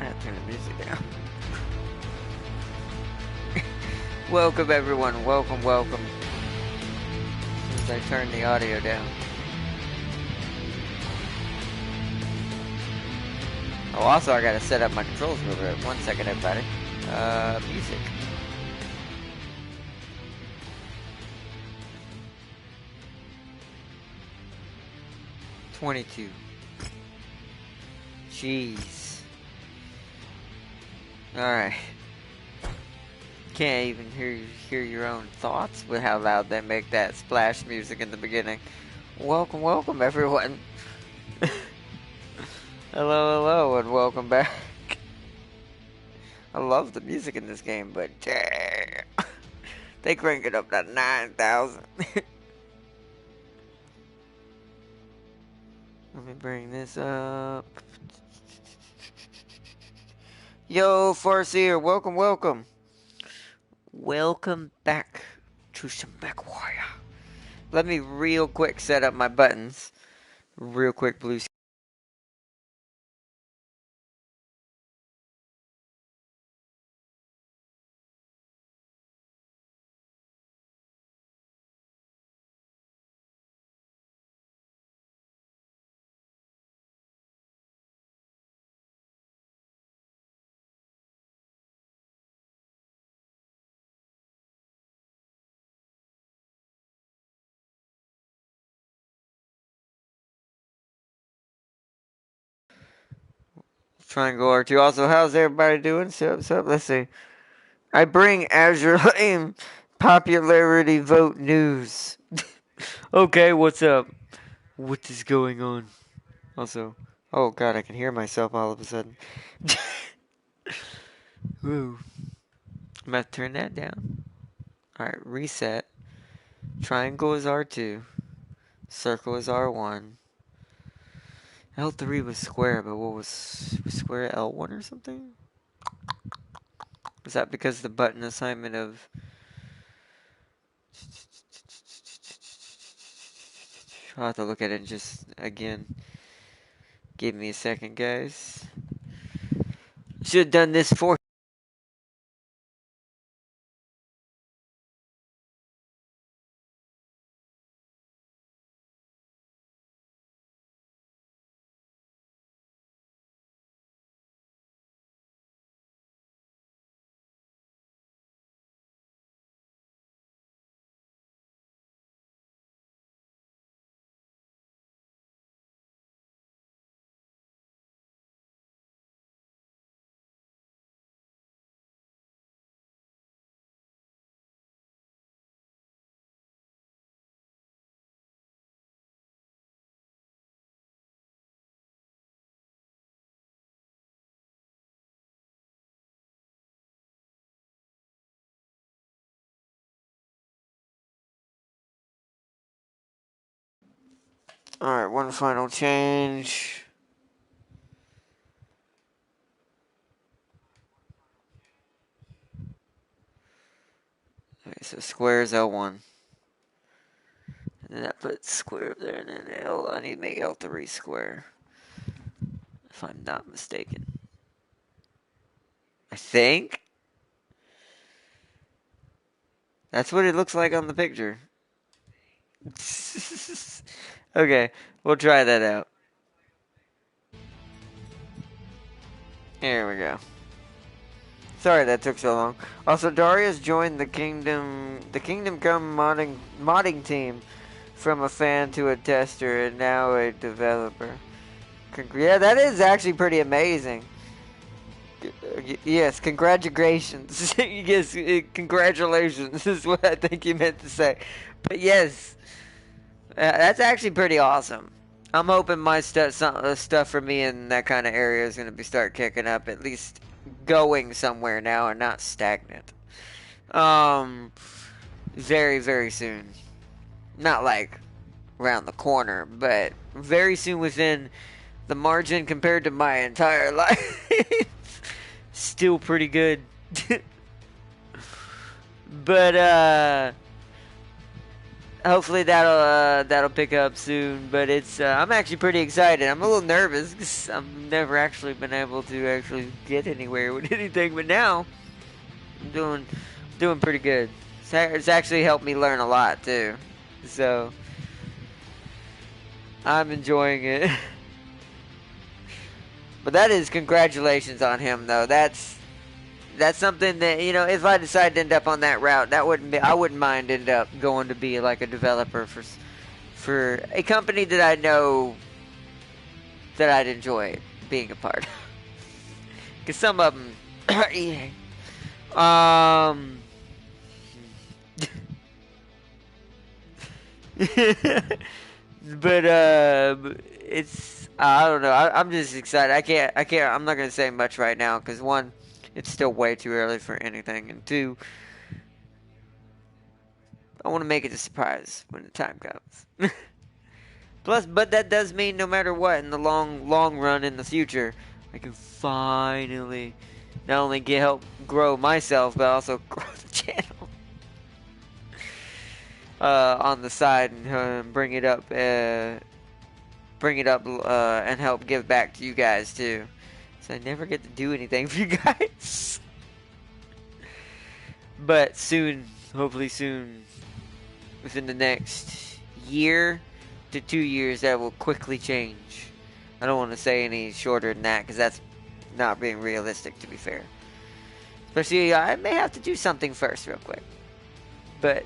I have to turn the music down. Welcome everyone, welcome, welcome. As soon as I turn the audio down. Oh, also I gotta set up my controls real quick. 1 second, everybody. Music. $22. Jeez. Alright. Can't even hear your own thoughts with how loud they make that splash music in the beginning. Welcome, welcome everyone. Hello, and welcome back. I love the music in this game, but damn, they crank it up to 9,000. Let me bring this up. Yo, Farseer, welcome, welcome. Welcome back to some MechWarrior. Let me real quick set up my buttons. Real quick, blue screen. Triangle R2. Also, how's everybody doing? Sup? Let's see. I bring Azure Lane popularity vote news. Okay, what's up? What is going on? Also, oh god, I can hear myself all of a sudden. Woo. I'm about to turn that down. Alright, reset. Triangle is R2. Circle is R1. L3 was square, but what was square L1 or something? Was that because the button assignment of... I'll have to look at it just again. Give me a second, guys. Should have done this for... Alright, one final change. Okay, so square is L1. And then I put square up there, and then L, I need to make L3 square. If I'm not mistaken. I think? That's what it looks like on the picture. Okay, we'll try that out. Here we go. Sorry that took so long. Also, Darius joined the Kingdom Come modding team from a fan to a tester and now a developer. Yeah, that is actually pretty amazing. Yes, congratulations. Yes, congratulations is what I think you meant to say. But yes, that's actually pretty awesome. I'm hoping my stuff for me in that kind of area is going to start kicking up, at least going somewhere now and not stagnant. Very, very soon. Not like around the corner, but very soon within the margin compared to my entire life. Still pretty good. But, hopefully that'll pick up soon. But it's I'm actually pretty excited. I'm a little nervous because I've never actually been able to actually get anywhere with anything. But now I'm doing pretty good. It's actually helped me learn a lot too. So I'm enjoying it. But that is congratulations on him though. That's something that, you know, if I decide to end up on that route, I wouldn't mind end up going to be like a developer for a company that I know that I'd enjoy being a part of. Because some of them are EA. But it's I don't know. I'm just excited. I can't. I'm not gonna say much right now because one, it's still way too early for anything, and two, I want to make it a surprise when the time comes. Plus, but that does mean no matter what in the long run in the future, I can finally not only help grow myself, but also grow the channel on the side and bring it up and help give back to you guys too. So I never get to do anything for you guys. But soon, hopefully soon, within the next year to 2 years, that will quickly change. I don't want to say any shorter than that because that's not being realistic, to be fair. Especially, I may have to do something first real quick. But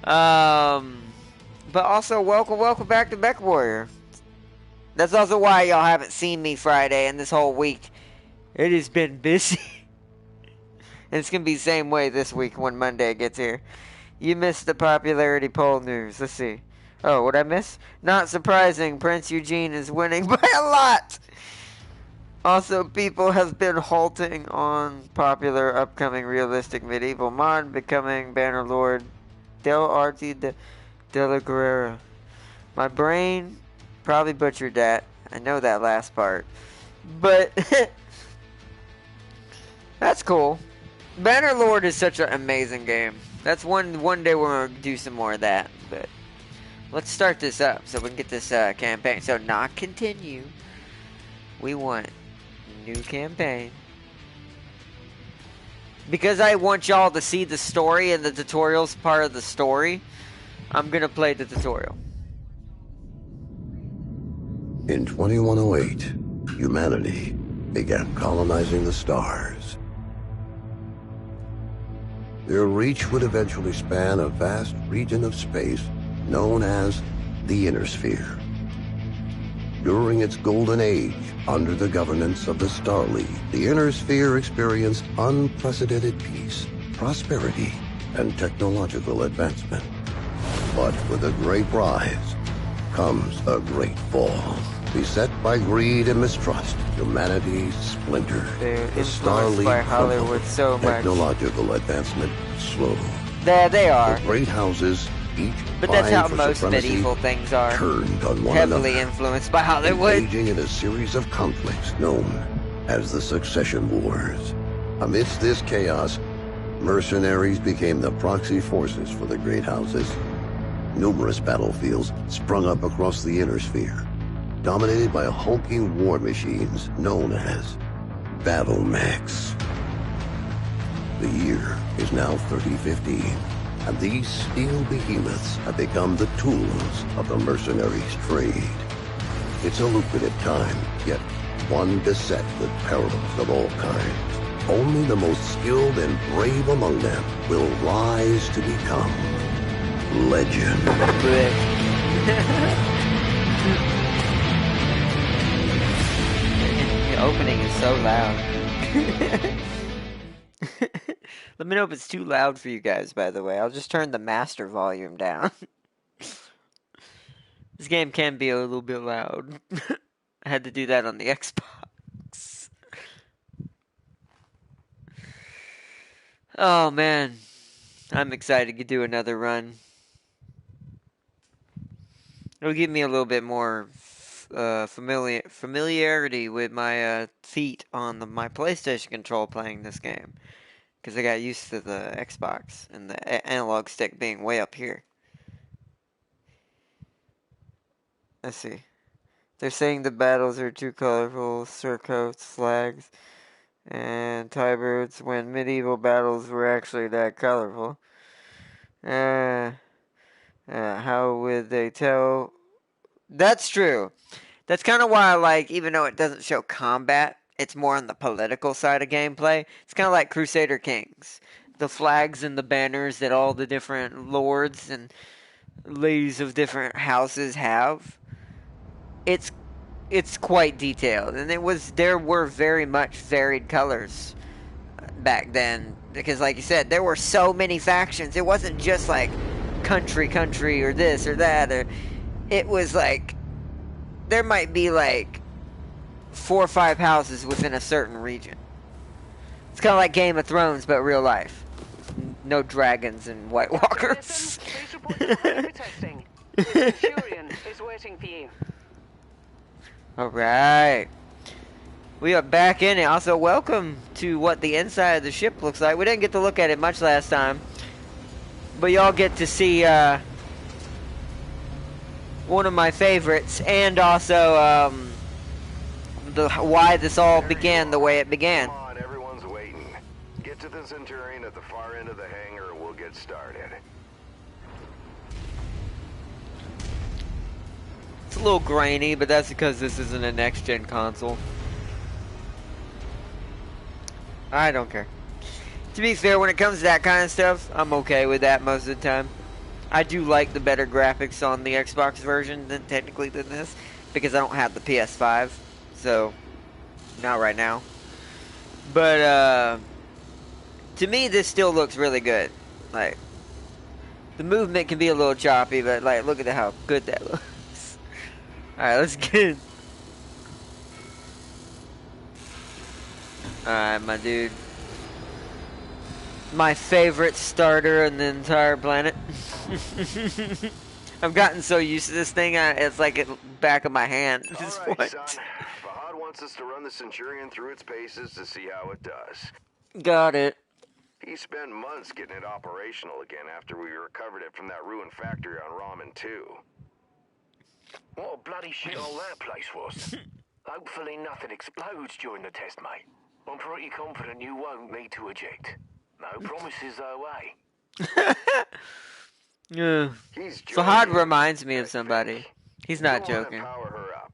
but also welcome back to MechWarrior. That's also why y'all haven't seen me Friday and this whole week. It has been busy. And it's gonna be the same way this week when Monday gets here. You missed the popularity poll news. Let's see. Oh, what I miss? Not surprising, Prince Eugene is winning by a lot. Also, people have been halting on popular upcoming realistic medieval mod becoming Bannerlord Del Arte de la Guerrera. My brain probably butchered that. I know that last part. But that's cool. Bannerlord is such an amazing game. That's one day we're going to do some more of that. But let's start this up so we can get this campaign. So not continue. We want new campaign. Because I want y'all to see the story and the tutorial's part of the story, I'm going to play the tutorial. In 2108, humanity began colonizing the stars. Their reach would eventually span a vast region of space known as the Inner Sphere. During its golden age, under the governance of the Star League, the Inner Sphere experienced unprecedented peace, prosperity, and technological advancement. But with a great rise comes a great fall. Beset by greed and mistrust, humanity splintered. They're The Star influenced League by crumbled. Hollywood so much. Technological advancement slowed. There they are. The great houses, each But that's how vying for most supremacy, medieval things are. turned on one Heavily another, influenced by Hollywood. engaging in a series of conflicts known as the Succession Wars. Amidst this chaos, mercenaries became the proxy forces for the great houses. Numerous battlefields sprung up across the Inner Sphere, dominated by hulking war machines known as battle mechs. The year is now 3015, and these steel behemoths have become the tools of the mercenaries' trade. It's a lucrative time, yet one beset with perils of all kinds. Only the most skilled and brave among them will rise to become legend. The opening is so loud. Let me know if it's too loud for you guys, by the way. I'll just turn the master volume down. This game can be a little bit loud. I had to do that on the Xbox. Oh, man. I'm excited to do another run. It'll give me a little bit more familiarity with my feet on my PlayStation control playing this game. because I got used to the Xbox and the analog stick being way up here. Let's see. They're saying the battles are too colorful, surcoats, flags, and tie-birds when medieval battles were actually that colorful. How would they tell? That's true. That's kind of why I like, even though it doesn't show combat, it's more on the political side of gameplay. It's kind of like Crusader Kings. The flags and the banners that all the different lords and ladies of different houses have. It's quite detailed, and there were very much varied colors back then, because like you said, there were so many factions. It wasn't just like country or this or that, or it was like there might be like 4 or 5 houses within a certain region. It's kind of like Game of Thrones, but real life. No dragons and White Walkers. Please report to for testing. Centurion is waiting for you. Alright. We are back in it. Also, welcome to what the inside of the ship looks like. We didn't get to look at it much last time, but y'all get to see one of my favorites, and also why this all began the way it began. Come on, everyone's waiting. Get to the Centurion at the far end of the hangar and we'll get started. It's a little grainy, but that's because this isn't a next-gen console. I don't care. To be fair, when it comes to that kind of stuff, I'm okay with that most of the time. I do like the better graphics on the Xbox version than this, because I don't have the PS5, so not right now. But to me, this still looks really good. Like, the movement can be a little choppy, but like, look at how good that looks. Alright, let's get it. Alright, my dude. My favorite starter on the entire planet. I've gotten so used to this thing, it's like at the back of my hand at this All right, point. son. Fahad wants us to run the Centurion through its paces to see how it does. Got it. He spent months getting it operational again after we recovered it from that ruined factory on Ramen 2. What a bloody shithole that place was. Hopefully nothing explodes during the test, mate. I'm pretty confident you won't need to eject. No promises though, eh? Yeah. He's Fahad joking. reminds me I of somebody. think. He's not You wanna joking. Power her up.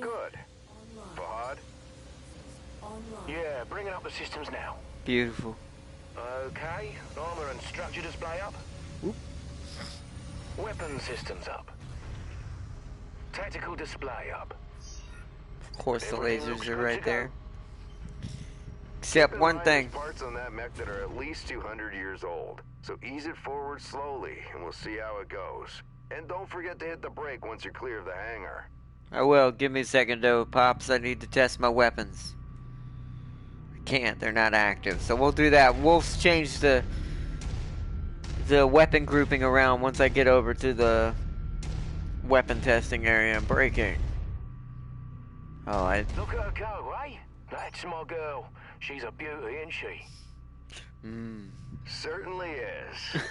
Good. Fahad? Yeah, bringing up the systems now. Beautiful. Okay, armor and structure display up. Whoop. Weapon systems up. Tactical display up. Of course, the Everything lasers looks are good right to go. there. Except Keep in one mind thing. there's parts on that mech that are at least 200 years old. So ease it forward slowly, and we'll see how it goes. And don't forget to hit the brake once you're clear of the hangar. I will. Give me a second, though, Pops. I need to test my weapons. I can't. They're not active. So we'll do that. We'll change the weapon grouping around once I get over to the weapon testing area and braking. Oh, Look at her go, eh? That's my girl. She's a beauty, isn't she? Certainly is.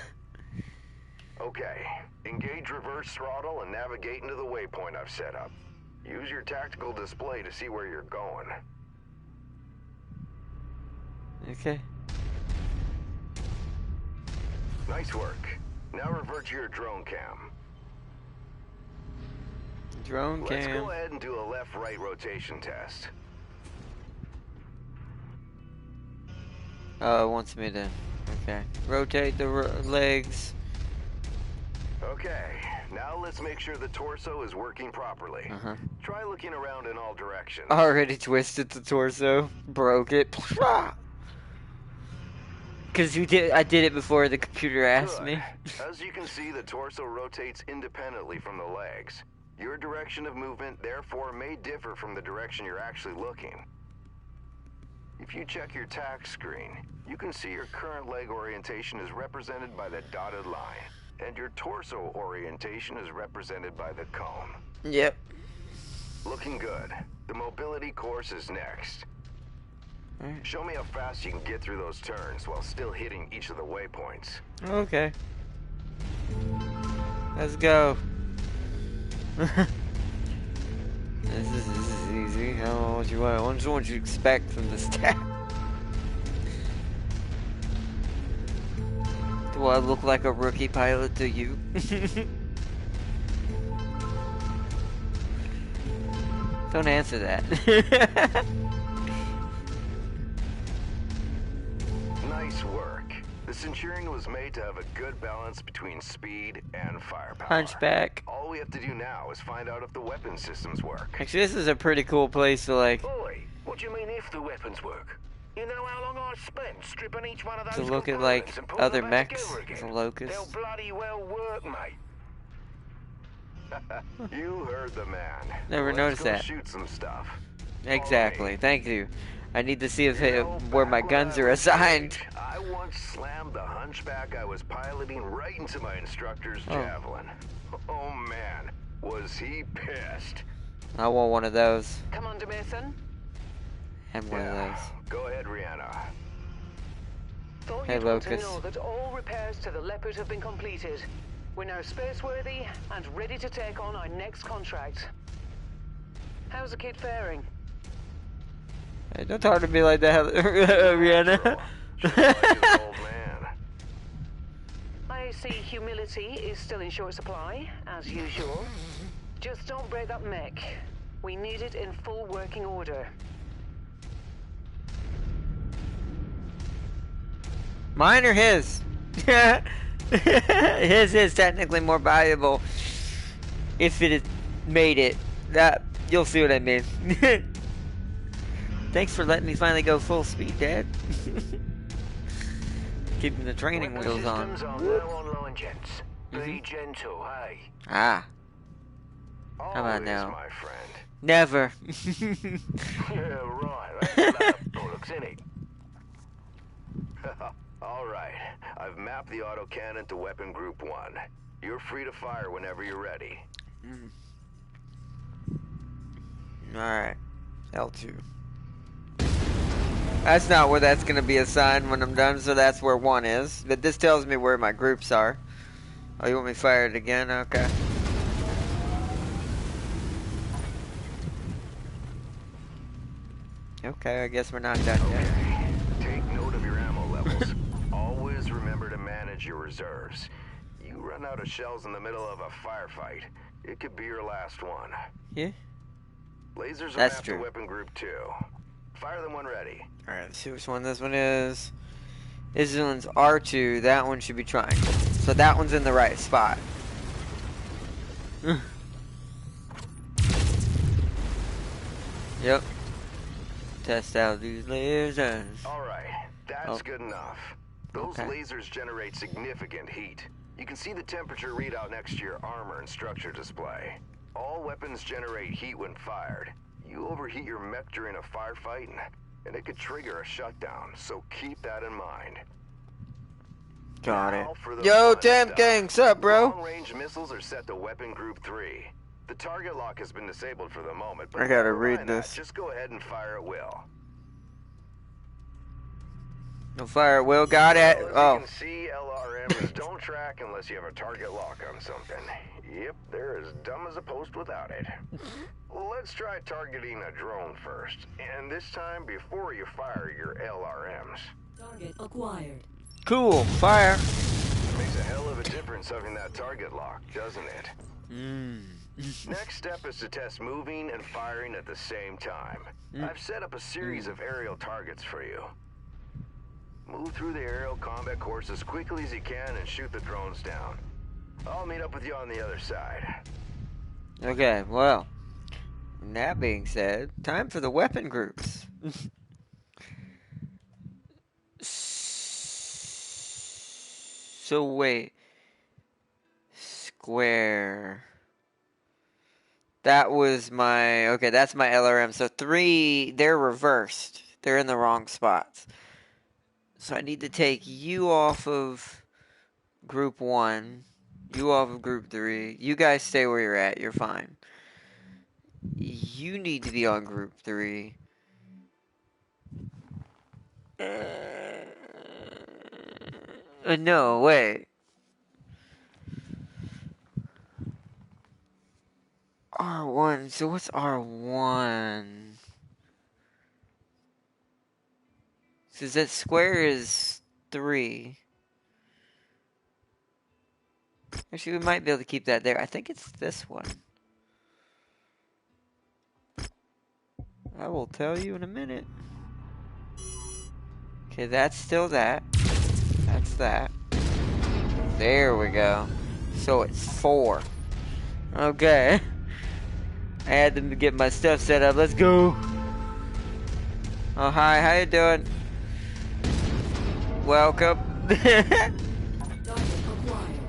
Okay, engage reverse throttle and navigate into the waypoint I've set up. Use your tactical display to see where you're going. Okay. Nice work. Now revert to your drone cam. Drone Let's cam. go ahead and do a left-right rotation test. Oh, it wants me to. Okay. Rotate the legs. Okay, now let's make sure the torso is working properly. Uh-huh. Try looking around in all directions. Already twisted the torso. Broke it. Because I did it before the computer asked Good. me. As you can see, the torso rotates independently from the legs. Your direction of movement, therefore, may differ from the direction you're actually looking. If you check your tack screen, you can see your current leg orientation is represented by the dotted line, and your torso orientation is represented by the cone. Yep. Looking good. The mobility course is next. Show me how fast you can get through those turns while still hitting each of the waypoints. Okay. Let's go. This is easy. I don't know what you want. I just want you to expect from this tap. Do I look like a rookie pilot to you? Don't answer that. Nice work. The Centurion was made to have a good balance between speed and firepower. Hunchback. All we have to do now is find out if the weapon systems work. Actually, this is a pretty cool place to like Boy, what do you mean if the weapons work? You know how long I've spent stripping each one of those to look at like components and putting other them back mechs together as a again? locust. They'll bloody well work, mate. You heard the man. Never Let's noticed go that. Shoot some stuff. Exactly. Thank you. I need to see if You know, where my back when guns I are was assigned. eight, I once slammed the hunchback I was piloting right into my instructor's Oh. javelin. Oh man, was he pissed. I want one of those. Commander Mason, And one of Yeah, those. go ahead, Rihanna. thought Hey, you'd want to Locust. know that all repairs to the Leopard have been completed. We're now spaceworthy and ready to take on our next contract. How's the kid faring? Hey, don't talk to me like that, Rihanna. Just like his old man. I see humility is still in short supply, as usual. Just don't break that mech. We need it in full working order. Mine or his? His is technically more valuable if it had made it. That you'll see what I mean. Thanks for letting me finally go full speed, Dad. Keeping the training Weapon wheels on. systems are now online, gents. Be gentle, hey? Ah, Always, about now? my friend. never. Yeah, right. That's a lot of bollocks, innit? All right, I've mapped the autocannon to weapon group 1. You're free to fire whenever you're ready. Alright. L2. That's not where that's going to be assigned when I'm done, so that's where 1 is. But this tells me where my groups are. Oh, you want me to fire it again? Okay. Okay, I guess we're not done yet. Okay, take note of your ammo levels. Always remember to manage your reserves. You run out of shells in the middle of a firefight, it could be your last one. Yeah? Lasers are That's mapped true. to weapon group 2. Fire them when ready. Alright, let's see which one this one is. This one's R2. That one should be triangle. So that one's in the right spot. Yep. Test out these lasers. All right, that's Oh. good enough. Those Okay. lasers generate significant heat. You can see the temperature readout next to your armor and structure display. All weapons generate heat when fired. You overheat your mech during a firefight, and it could trigger a shutdown, so keep that in mind. Got it. Now for the Yo, fun Damn stuff. Gang, sup, bro? Long-range missiles are set to weapon group 3. The target lock has been disabled for the moment, but I gotta never read mind that. this. Just go ahead and fire at will. No fire, Will. Got it. Well, as Oh. you can see, LRMs don't track unless you have a target lock on something. Yep, they're as dumb as a post without it. Let's try targeting a drone first, and this time before you fire your LRMs. Target acquired. Cool. Fire. Makes a hell of a difference having that target lock, doesn't it? Next step is to test moving and firing at the same time. I've set up a series of aerial targets for you. Move through the aerial combat course as quickly as you can and shoot the drones down. I'll meet up with you on the other side. Okay, well. That being said, time for the weapon groups. So wait. Square. That was my... Okay, that's my LRM. So 3, they're reversed. They're in the wrong spots. So I need to take you off of group 1. You off of group 3. You guys stay where you're at. You're fine. You need to be on group 3. No, wait. R1. So what's R1? Says that square is 3. Actually, we might be able to keep that there. I think it's this one. I will tell you in a minute. Okay, that's still that. That's that. There we go. So it's 4. Okay. I had to get my stuff set up. Let's go. Oh, hi. How you doing? Welcome. Target acquired.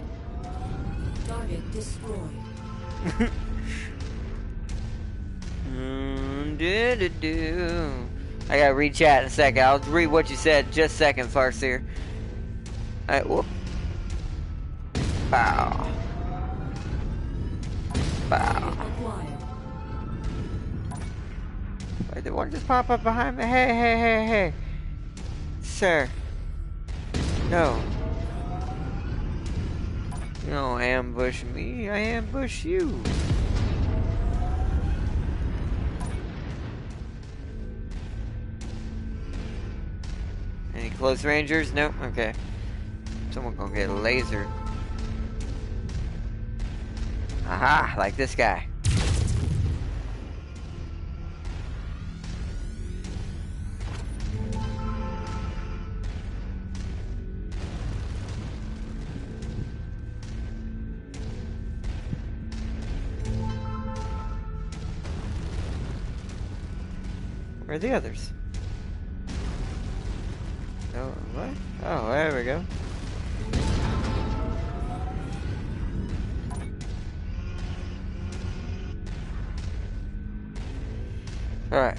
Target destroyed. I gotta read chat in a second. I'll read what you said just a second, Farseer. Alright, whoop. Bow. Bow. Acquired. Wait, did one just pop up behind me? Hey, hey, hey, hey. Sir. No. You don't ambush me, I ambush you. Any close rangers? Nope. Okay. Someone gonna get lasered. Aha, like this guy. Where are the others? Oh, what? Oh, there we go. Alright.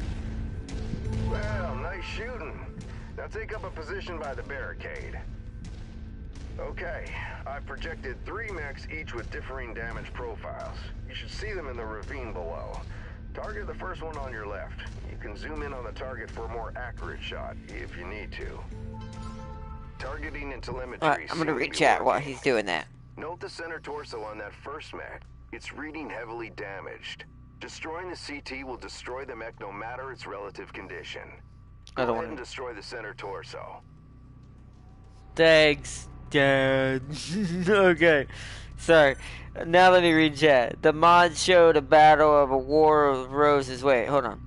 Well, nice shooting. Now take up a position by the barricade. Okay, I've projected 3 mechs, each with differing damage profiles. You should see them in the ravine below. Target the first one on your left. You can zoom in on the target for a more accurate shot, if you need to. Targeting and telemetry. Alright, I'm gonna read chat while he's doing that. Note the center torso on that first mech. It's reading heavily damaged. Destroying the CT will destroy the mech no matter its relative condition. I Go don't ahead and want to. destroy the center torso. Thanks, Dad. Okay. Sorry. Now let me read chat. The mod showed a battle of a war of roses. Wait, hold on.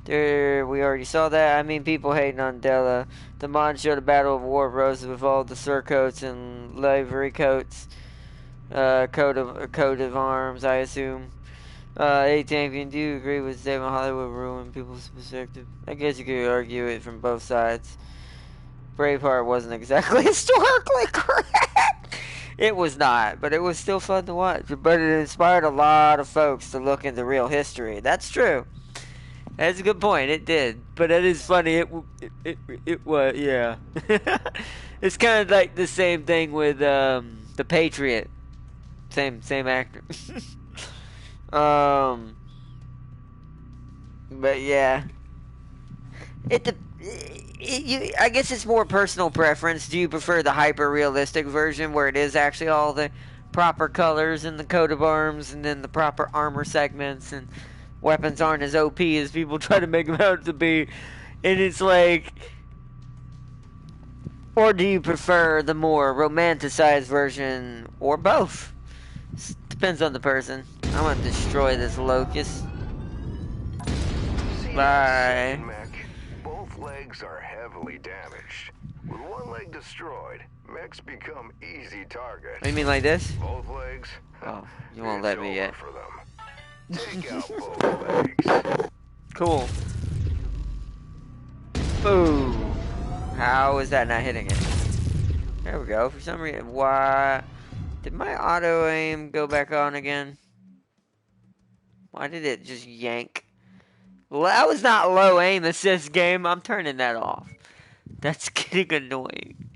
There, we already saw that. I mean, people hating on Della. The mod showed a battle of war of roses with all the surcoats and livery coats. Coat of arms, I assume. A-Tank, do you agree with statement Hollywood ruined people's perspective? I guess you could argue it from both sides. Braveheart wasn't exactly historically correct. It was not, but it was still fun to watch. But it inspired a lot of folks to look into real history. That's true. That's a good point. It did, but it is funny. It was, yeah. It's kind of like the same thing with the Patriot. Same actor. But yeah, I guess it's more personal preference. Do you prefer the hyper-realistic version where it is actually all the proper colors and the coat of arms and then the proper armor segments and weapons aren't as OP as people try to make them out to be? And it's like, or do you prefer the more romanticized version, or both? Depends on the person. I want to destroy this locust. Bye. Mech. Both legs are heavily damaged. With one leg destroyed, mechs become easy targets. You mean like this? Both legs? Oh, you won't It's let me over yet. for them. Take out both legs. Cool. Boom. How is that not hitting it? There we go. For some reason, why did my auto aim go back on again? Why did it just yank? Well, that was not low aim assist game. I'm turning that off. That's getting annoying.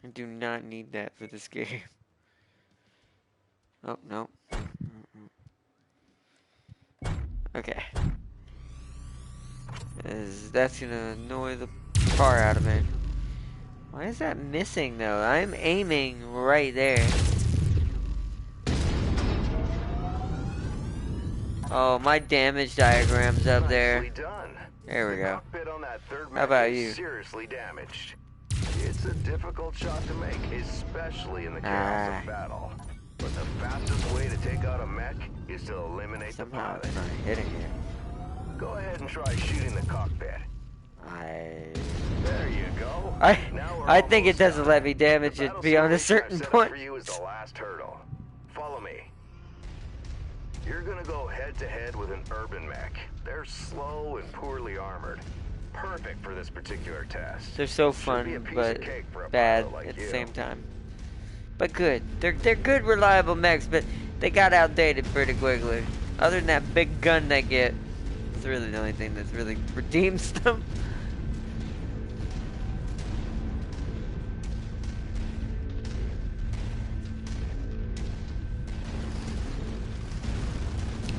I do not need that for this game. Oh, no. Okay. That's gonna annoy the car out of me. Why is that missing though? I'm aiming right there. Oh, my damage diagram's up there. Nicely done. There we The go. cockpit on that third How mech about is you? seriously damaged. It's a difficult shot to make, especially in the chaos of battle. But the fastest way to take out a mech is to eliminate Somehow the it's pilot. not hitting it. Go ahead and try shooting the cockpit. There you go. Now we're I think it almost doesn't done. let me damage The it battle beyond a simulation certain I've set up point. for you is the last hurdle. Follow me. You're gonna go head to head with an urban mech. They're slow and poorly armored. Perfect for this particular test. They're so Should be a fun, piece but of cake for a bad pilot like at the you. same time. But good. They're good, reliable mechs, but they got outdated pretty quickly. Other than that big gun they get, it's really the only thing that's really redeems them.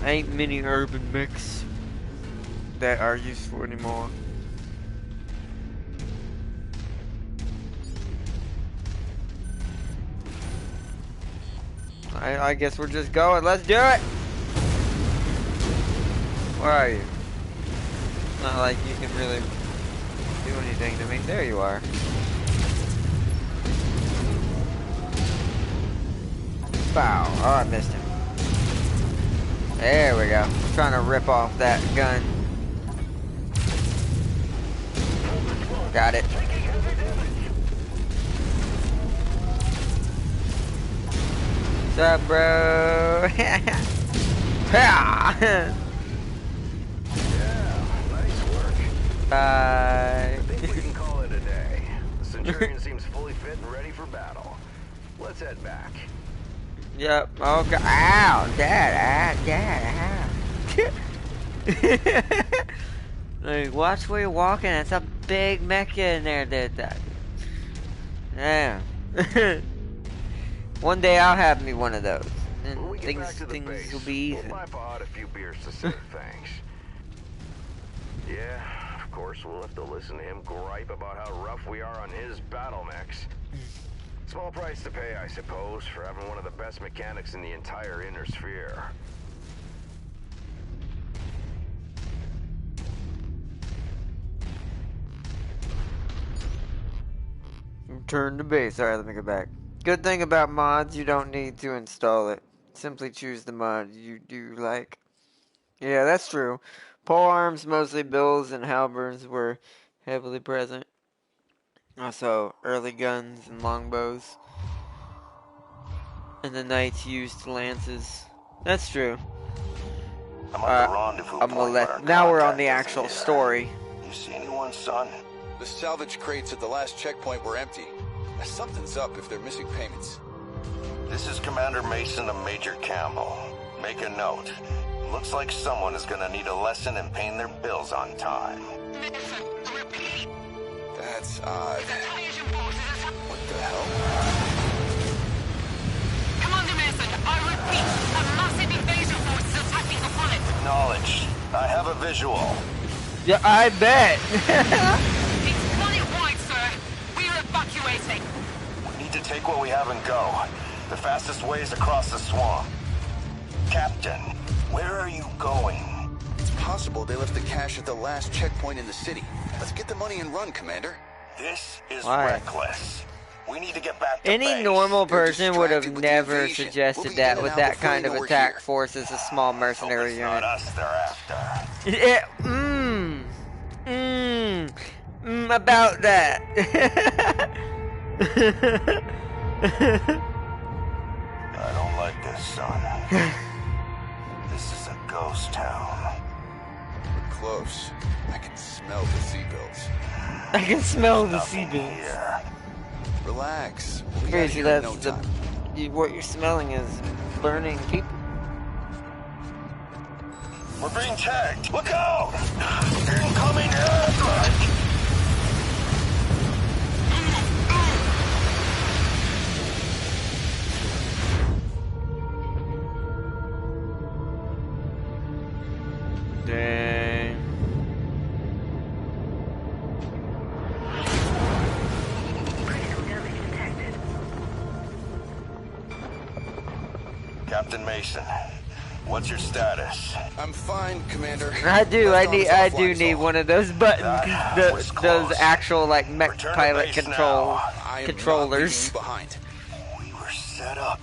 Ain't many urban mechs that are useful anymore. I guess we're just going. Let's do it! Where are you? Not like you can really do anything to me. There you are. Bow. Oh, I missed him. There we go. I'm trying to rip off that gun. Got it. What's up, bro? Yeah, nice work. Bye. I think we can call it a day. The Centurion seems fully fit and ready for battle. Let's head back. Yep. Oh god. Ow, Dad. Dad. Like, watch where you're walking. That's a big mecha in there. That. Yeah. One day I'll have me one of those, and When we get back to the things base, will be easy. we'll pipe out a few beers to say thanks. Yeah, of course we'll have to listen to him gripe about how rough we are on his battle mechs. Small price to pay, I suppose, for having one of the best mechanics in the entire inner sphere. Return to base. Alright, let me go back. Good thing about mods, you don't need to install it. Simply choose the mod you do like. Yeah, that's true. Pole arms, mostly bills and halberds, were heavily present. Also, early guns and longbows. And the knights used lances. That's true. I'm at the rendezvous I'm gonna point, but our now we're on contact the isn't actual here. story. You see anyone, son? The salvage crates at the last checkpoint were empty. Something's up if they're missing payments. This is Commander Mason of Major Campbell. Make a note. Looks like someone is gonna need a lesson in paying their bills on time. Listen, repeat. That's odd. Invasion forces. What the hell? Commander Mason, I repeat, a massive invasion force is attacking the planet. Acknowledged. I have a visual. Yeah, I bet. It's planet-wide, sir. We're evacuating. We need to take what we have and go. The fastest way is across the swamp. Captain, where are you going? It's possible they left the cash at the last checkpoint in the city. Let's get the money and run, Commander. This is Why? reckless. We need to get back to Any base. normal They're person would have distracted with the never invasion. suggested We'll be that in and with out that before kind you of know we're attack here. force as a small Hope mercenary it's not unit. us they're after. Yeah, about that. I don't like this, son. This is a ghost town. We're close. I can smell the seagulls. I can smell the Nothing seagulls. here. Relax. We'll be out Pretty of sure here in that's no the time. what you're smelling is burning people. We're being tagged. Look out! Incoming airstrike! Dang. Captain Mason. What's your status? I'm fine, Commander. I do Offline need zone. one of those buttons, That was those close. actual like mech Return to pilot base control now. I am controllers. not leaving you behind. We were set up,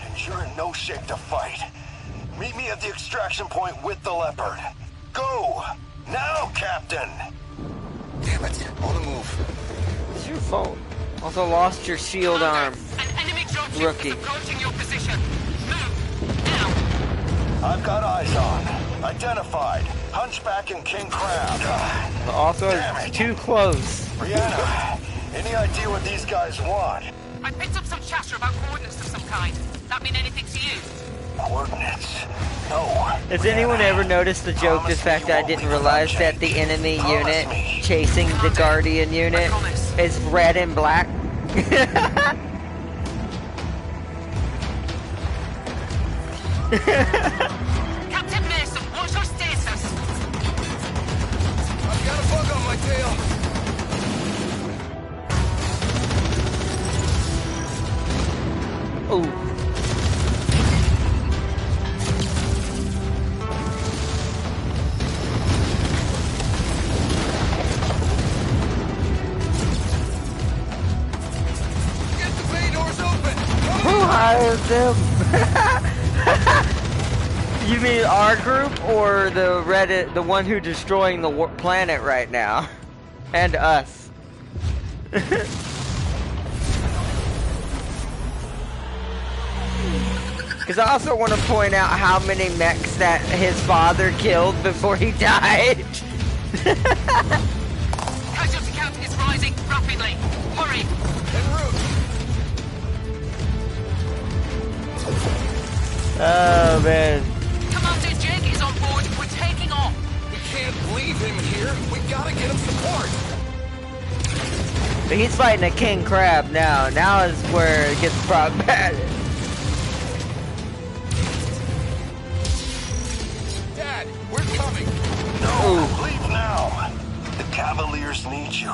and you're in no shape to fight. Meet me at the extraction point with the Leopard. Go! Now, Captain! Damn it! On the move. It's your fault. Also lost your shield arm. An enemy dropship Rookie. is approaching your position. Move now. I've got eyes on. Identified. Hunchback and King Crab. Also, Damn it's it. too close. Brianna, any idea what these guys want? I picked up some chatter about coordinates of some kind. That mean anything to you? Coordinates? No. Has anyone ever noticed the joke, the fact that I didn't realize that the enemy unit chasing the Guardian unit is red and black? Captain Mason, what's your status? I've got a bug on my tail. Oh. Get the bay doors open. Who hired them? You mean our group or the Reddit, the one who destroying the planet right now? And us. Because I also want to point out how many mechs that his father killed before he died. Casualty count is rising rapidly. Hurry. En route. Oh man. Commander Jake is on board. We're taking off. We can't leave him here. We gotta get him support. But he's fighting a king crab now. Now is where it gets problematic. Dad, we're coming. No, leave now. The Cavaliers need you.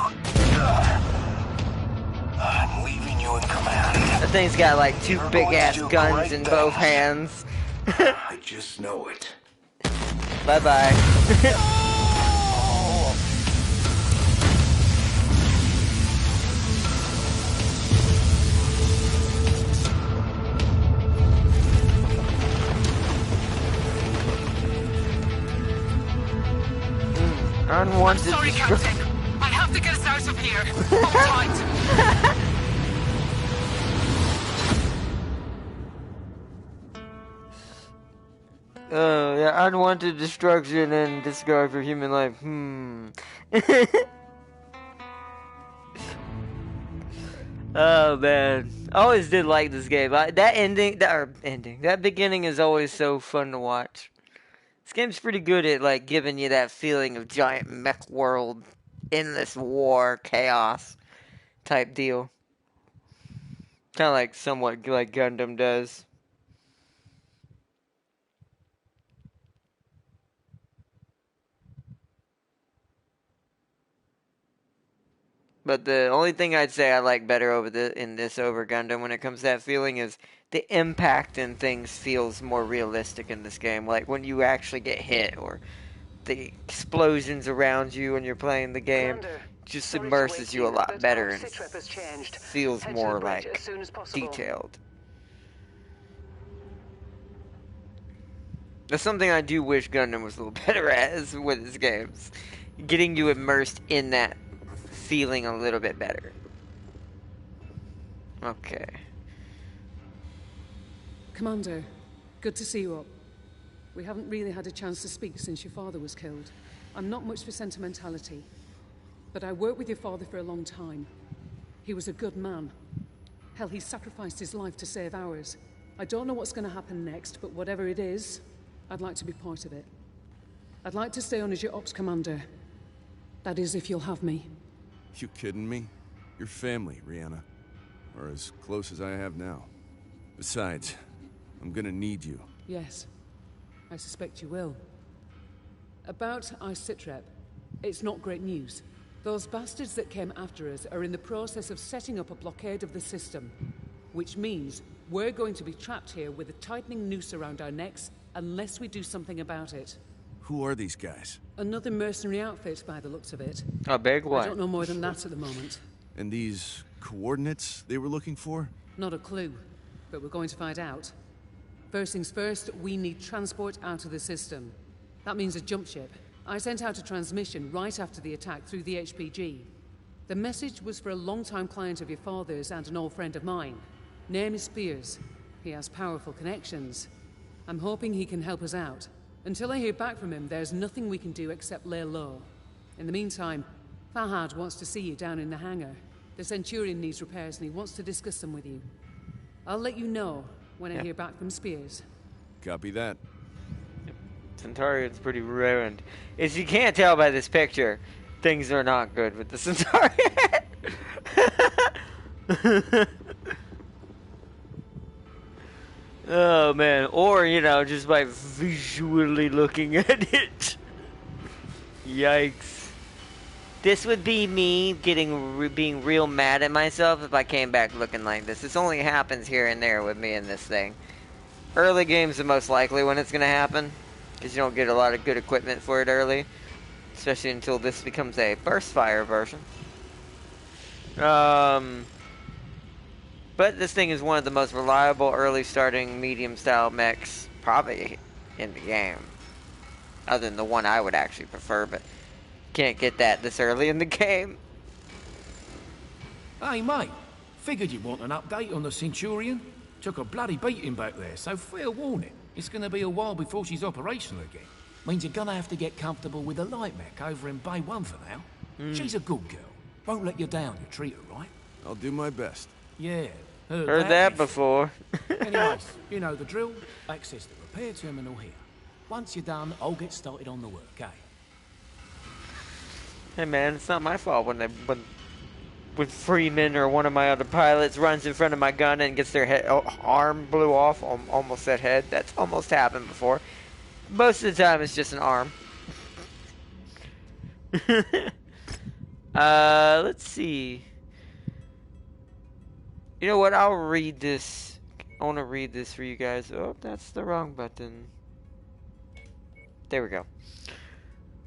I'm leaving you in command. That thing's got like two You're big going to ass do guns great in both things. hands. I just know it. Bye bye. Unwanted. Sorry, Captain. I have to get us out of here. Hold tight. Oh, yeah, unwanted destruction and discard for human life. Oh man, I always did like this game. That beginning is always so fun to watch. This game's pretty good at like giving you that feeling of giant mech world, endless war, chaos type deal. Kind of like somewhat like Gundam does. But the only thing I'd say I like better over Gundam when it comes to that feeling is the impact and things feels more realistic in this game. Like when you actually get hit or the explosions around you when you're playing the game just immerses you a lot better and feels more like detailed. That's something I do wish Gundam was a little better at with its games. Getting you immersed in that feeling a little bit better. Okay. Commander, good to see you up. We haven't really had a chance to speak since your father was killed. I'm not much for sentimentality, but I worked with your father for a long time. He was a good man. Hell, he sacrificed his life to save ours. I don't know what's going to happen next, but whatever it is, I'd like to be part of it. I'd like to stay on as your ops commander. That is, if you'll have me. You kidding me? You're family, Rihanna. Or as close as I have now. Besides, I'm gonna need you. Yes, I suspect you will. About our sitrep, it's not great news. Those bastards that came after us are in the process of setting up a blockade of the system. Which means We're going to be trapped here with a tightening noose around our necks unless we do something about it. Who are these guys? Another mercenary outfit by the looks of it. A big one. I don't know more than that at the moment. And these coordinates they were looking for? Not a clue, but we're going to find out. First things first, we need transport out of the system. That means a jump ship. I sent out a transmission right after the attack through the HPG. The message was for a long-time client of your father's and an old friend of mine. Name is Spears. He has powerful connections. I'm hoping he can help us out. Until I hear back from him, there's nothing we can do except lay low. In the meantime, Fahad wants to see you down in the hangar. The Centurion needs repairs and he wants to discuss them with you. I'll let you know when I hear back from Spears. Copy that. Centurion's pretty ruined. As you can't tell by this picture, things are not good with the Centurion. Oh man, or you know, just by visually looking at it. Yikes. This would be me being real mad at myself if I came back looking like this. This only happens here and there with me in this thing. Early game's the most likely when it's gonna happen, because you don't get a lot of good equipment for it early, especially until this becomes a burst fire version. But this thing is one of the most reliable early starting medium style mechs probably in the game. Other than the one I would actually prefer, but can't get that this early in the game. Hey mate, figured you'd want an update on the Centurion. Took a bloody beating back there, so fair warning. It's gonna be a while before she's operational again. Means you're gonna have to get comfortable with the light mech over in Bay 1 for now. She's a good girl. Won't let you down, you treat her right. I'll do my best. Yeah, heard that before. Anyways, you know the drill. Access the repair terminal here. Once you're done, I'll get started on the work, eh? Hey man, it's not my fault when Freeman or one of my other pilots runs in front of my gun and gets their arm blew off. Almost said head. That's almost happened before. Most of the time, it's just an arm. Let's see. You know what? I'll read this. I want to read this for you guys. Oh, that's the wrong button. There we go.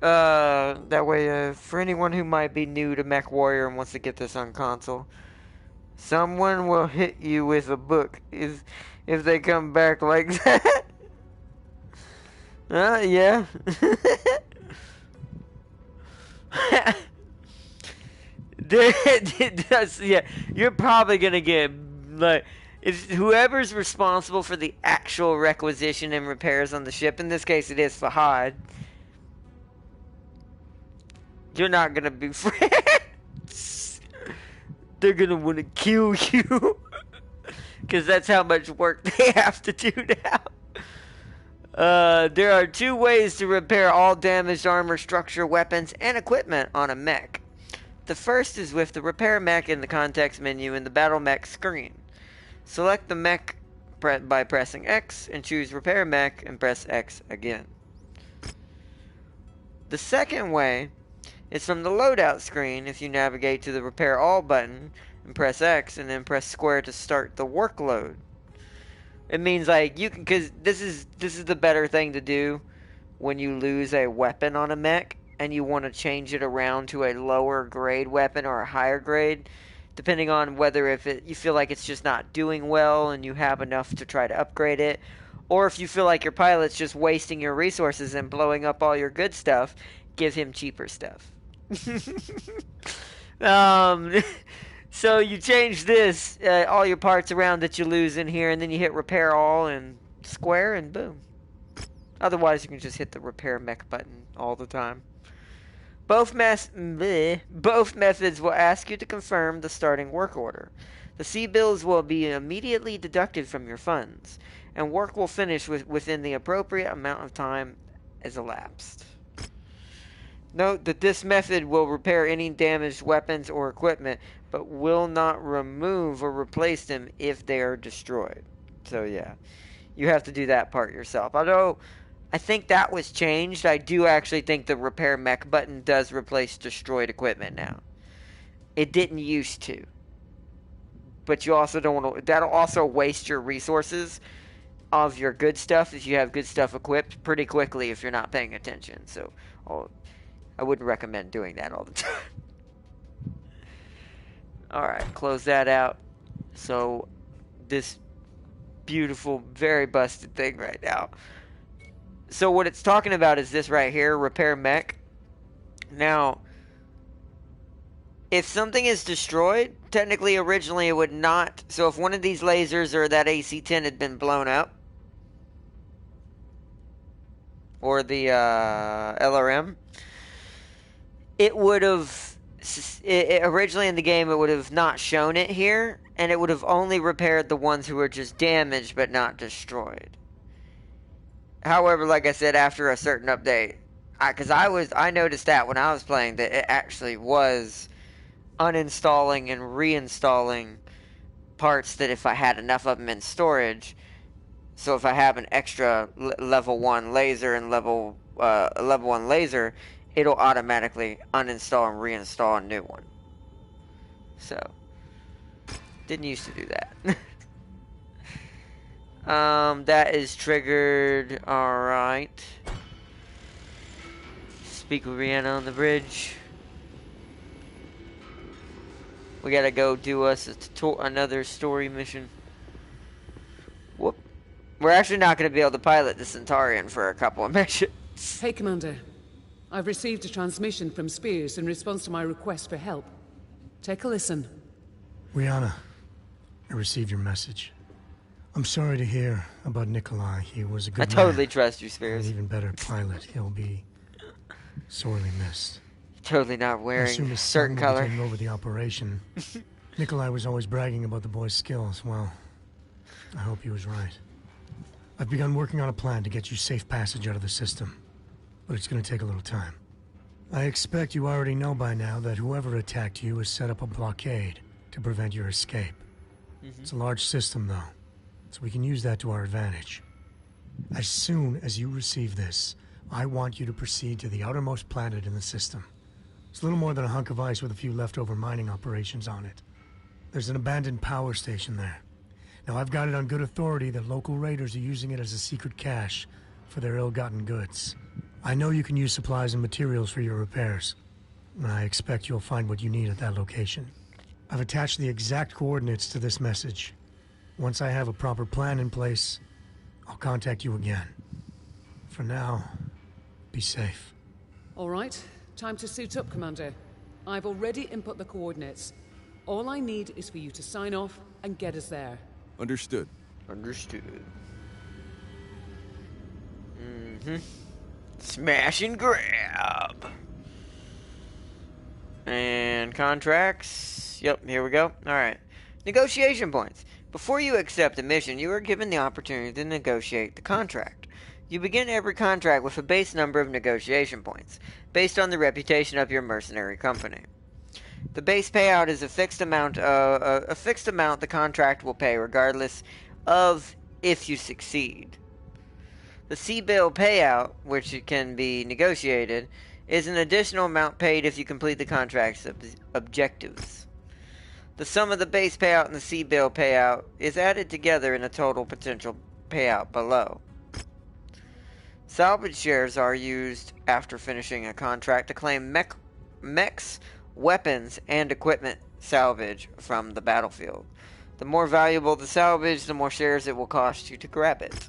That way, for anyone who might be new to MechWarrior and wants to get this on console, someone will hit you with a book if they come back like that. Yeah. Yeah, you're probably gonna get like if whoever's responsible for the actual requisition and repairs on the ship. In this case, it is Fahad. You're not gonna be friends. They're gonna want to kill you because that's how much work they have to do now. There are two ways to repair all damaged armor, structure, weapons, and equipment on a mech. The first is with the repair mech in the context menu in the battle mech screen. Select the mech by pressing X and choose repair mech and press X again. The second way is from the loadout screen if you navigate to the repair all button and press X and then press square to start the workload. It means like you can, because this is the better thing to do when you lose a weapon on a mech and you want to change it around to a lower grade weapon or a higher grade, depending on whether you feel like it's just not doing well and you have enough to try to upgrade it, or if you feel like your pilot's just wasting your resources and blowing up all your good stuff, give him cheaper stuff. So you change this, all your parts around that you lose in here, and then you hit repair all and square and boom. Otherwise, you can just hit the repair mech button all the time. Both methods will ask you to confirm the starting work order. The C-bills will be immediately deducted from your funds, and work will finish within the appropriate amount of time as elapsed. Note that this method will repair any damaged weapons or equipment, but will not remove or replace them if they are destroyed. So yeah, you have to do that part yourself. Although I think that was changed, I do actually think the repair mech button does replace destroyed equipment now. It didn't used to. but you also don't want to. That'll also waste your resources of your good stuff if you have good stuff equipped pretty quickly if you're not paying attention. So, I wouldn't recommend doing that all the time. Alright, close that out. So, this beautiful, very busted thing right now. So what it's talking about is this right here, repair mech. Now, if something is destroyed, technically originally it would not. So if one of these lasers or that AC-10 had been blown up, or the LRM, it would have, originally in the game it would have not shown it here, and it would have only repaired the ones who were just damaged but not destroyed. However, like I said, after a certain update, I noticed that when I was playing that it actually was uninstalling and reinstalling parts that if I had enough of them in storage. So if I have an extra level 1 laser and level 1 laser, it'll automatically uninstall and reinstall a new one. So, didn't used to do that. That is triggered. Alright. Speak with Rihanna on the bridge. We gotta go do us another story mission. Whoop. We're actually not gonna be able to pilot the Centaurian for a couple of missions. Hey, Commander. I've received a transmission from Spears in response to my request for help. Take a listen. Rihanna, I received your message. I'm sorry to hear about Nikolai. He was a good man. I totally trust you, Spears. An even better pilot. He'll be sorely missed. Totally not wearing a certain color. Taking over the operation. Nikolai was always bragging about the boy's skills. Well, I hope he was right. I've begun working on a plan to get you safe passage out of the system, but it's going to take a little time. I expect you already know by now that whoever attacked you has set up a blockade to prevent your escape. It's a large system, though, so we can use that to our advantage. As soon as you receive this, I want you to proceed to the outermost planet in the system. It's a little more than a hunk of ice with a few leftover mining operations on it. There's an abandoned power station there. Now, I've got it on good authority that local raiders are using it as a secret cache for their ill-gotten goods. I know you can use supplies and materials for your repairs, and I expect you'll find what you need at that location. I've attached the exact coordinates to this message. Once I have a proper plan in place, I'll contact you again. For now, be safe. All right, time to suit up, Commander. I've already input the coordinates. All I need is for you to sign off and get us there. Understood. Understood. Smash and grab. And contracts. Yep, here we go. Alright. Negotiation points. Before you accept a mission, you are given the opportunity to negotiate the contract. You begin every contract with a base number of negotiation points, based on the reputation of your mercenary company. The base payout is a fixed amount the contract will pay regardless of if you succeed. The C-bill payout, which can be negotiated, is an additional amount paid if you complete the contract's objectives. The sum of the base payout and the C-bill payout is added together in a total potential payout below. Salvage shares are used after finishing a contract to claim mechs, weapons, and equipment salvage from the battlefield. The more valuable the salvage, the more shares it will cost you to grab it.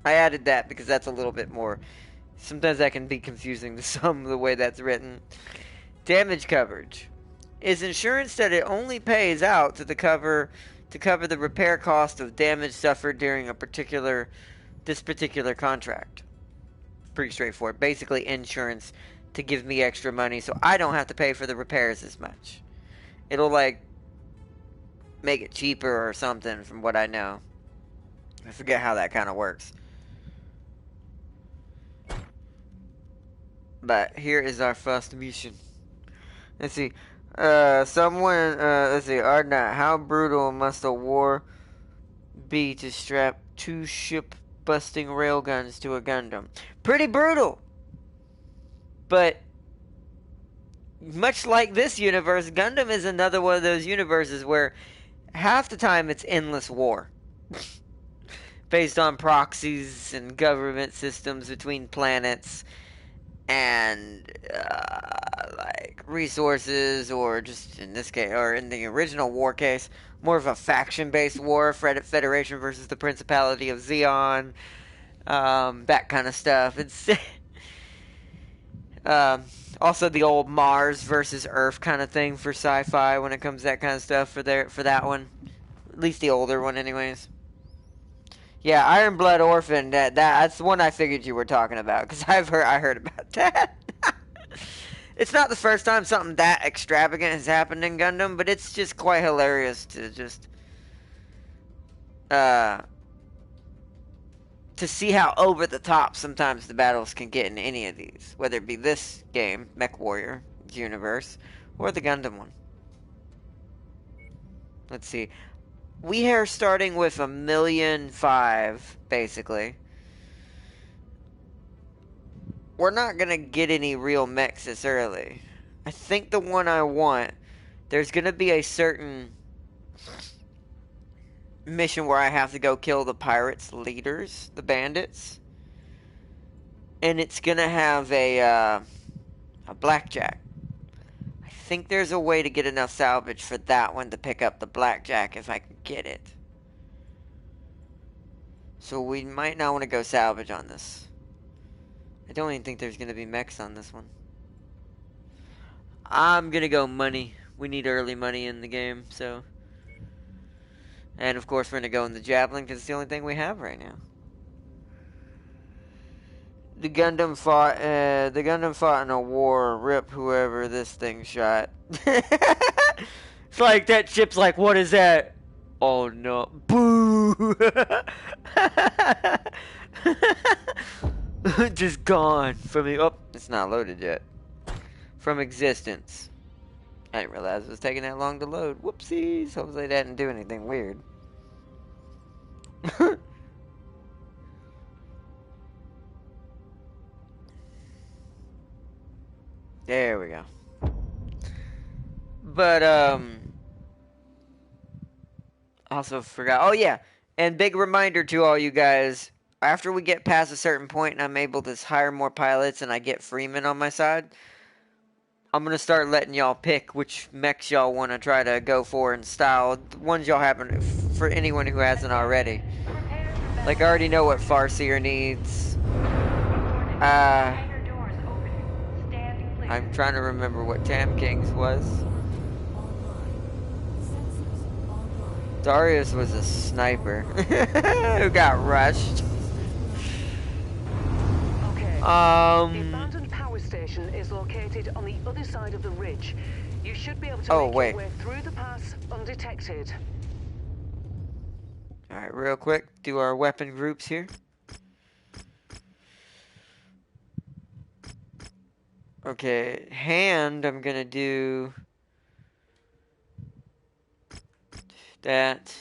I added that because that's a little bit more... Sometimes that can be confusing to some the way that's written. Damage coverage is insurance that it only pays out to cover the repair cost of damage suffered during this particular contract. Pretty straightforward. Basically insurance to give me extra money so I don't have to pay for the repairs as much. It'll like make it cheaper or something from what I know. I forget how that kind of works. But here is our first mission. Let's see. Let's see. Ardnot, how brutal must a war be to strap 2 ship-busting railguns to a Gundam? Pretty brutal! But, much like this universe, Gundam is another one of those universes where half the time it's endless war. Based on proxies and government systems between planets and like resources, or just in this case, or in the original war case, more of a faction-based war, Federation versus the Principality of Xeon, that kind of stuff. It's also the old Mars versus Earth kind of thing for sci-fi when it comes to that kind of stuff for that one, at least the older one, anyways. Yeah, Iron Blood Orphan. That's the one I figured you were talking about, because I heard about that. It's not the first time something that extravagant has happened in Gundam, but it's just quite hilarious to just to see how over the top sometimes the battles can get in any of these, whether it be this game, MechWarrior universe, or the Gundam one. Let's see. We are starting with 1,000,005, basically. We're not gonna get any real mechs this early. I think the one I want, there's gonna be a certain mission where I have to go kill the pirates' leaders, the bandits. And it's gonna have a blackjack. I think there's a way to get enough salvage for that one to pick up the blackjack if I can get it. So we might not want to go salvage on this. I don't even think there's going to be mechs on this one. I'm going to go money. We need early money in the game, so. And of course we're going to go in the Javelin because it's the only thing we have right now. The Gundam fought in a war. Rip whoever this thing shot. It's like that ship's like, what is that? Oh no. Boo! Just gone from the. Oh, it's not loaded yet. From existence. I didn't realize it was taking that long to load. Whoopsies. Hopefully that didn't do anything weird. There we go. But, also forgot. Oh, yeah. And big reminder to all you guys. After we get past a certain point and I'm able to hire more pilots and I get Freeman on my side, I'm going to start letting y'all pick which mechs y'all want to try to go for and style. The ones y'all haven't, for anyone who hasn't already. Like, I already know what Farseer needs. I'm trying to remember what Tam King's was. Darius was a sniper who got rushed. Okay. The abandoned power station is located on the other side of the ridge. You should be able to make your way through the pass undetected. Alright, real quick, do our weapon groups here. Okay, hand, I'm gonna do that.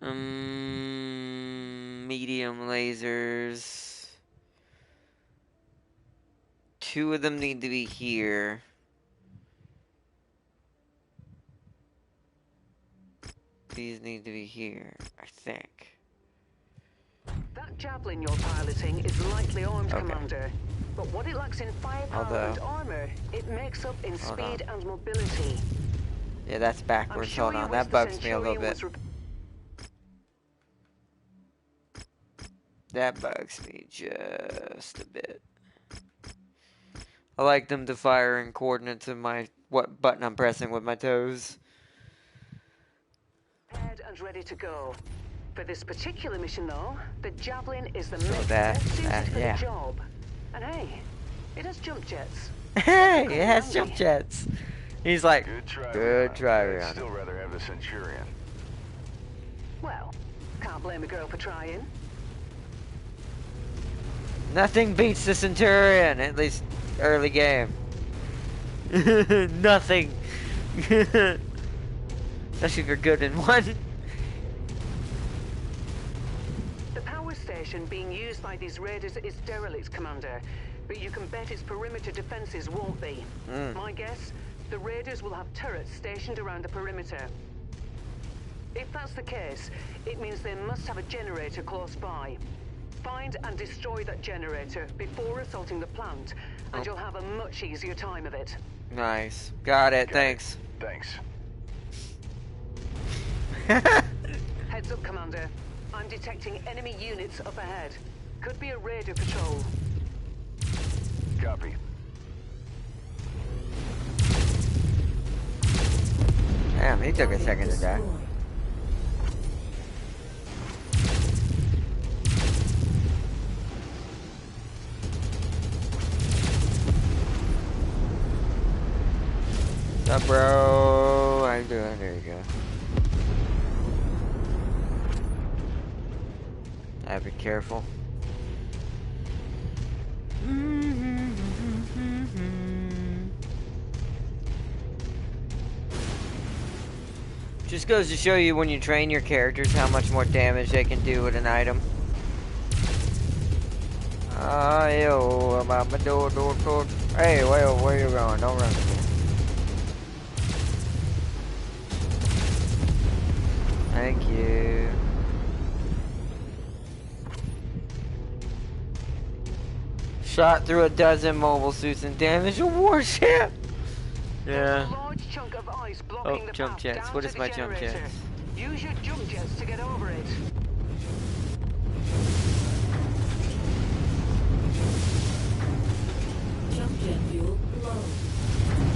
Medium lasers. 2 of them need to be here. These need to be here, I think. That Javelin you're piloting is lightly armed, Commander. But what it lacks in firepower and armor, it makes up in speed and mobility. Yeah, that's backwards. Hold on, that bugs me a little bit. That bugs me just a bit. I like them to fire in coordinates of what button I'm pressing with my toes. Prepared and ready to go. For this particular mission, though, the Javelin is the mech suited for the job. And hey, it has jump jets. Hey, it has jump jets. He's like, good try, Rihanna. I'd still rather have the Centurion. Well, can't blame a girl for trying. Nothing beats the Centurion, at least early game. Nothing. Especially if you're good in one. The power station being used by these raiders is derelict, Commander. But you can bet its perimeter defenses won't be. My guess, the raiders will have turrets stationed around the perimeter. If that's the case, it means they must have a generator close by. Find and destroy that generator before assaulting the plant, and you'll have a much easier time of it. Nice. Got it. Thanks. Thanks. Heads up, Commander. I'm detecting enemy units up ahead. Could be a raider patrol. Copy. Damn, he took a second to die. What's up, bro? How you doing? There you go. I'd be careful. Just goes to show you when you train your characters how much more damage they can do with an item. Yo, about my door. Hey, where you going? Don't run to me. Thank you. Shot through a dozen mobile suits and damaged a warship. Yeah. Oh, jump jets. What is my jump jets? Use your jump jets to get over it. Jump jet fuel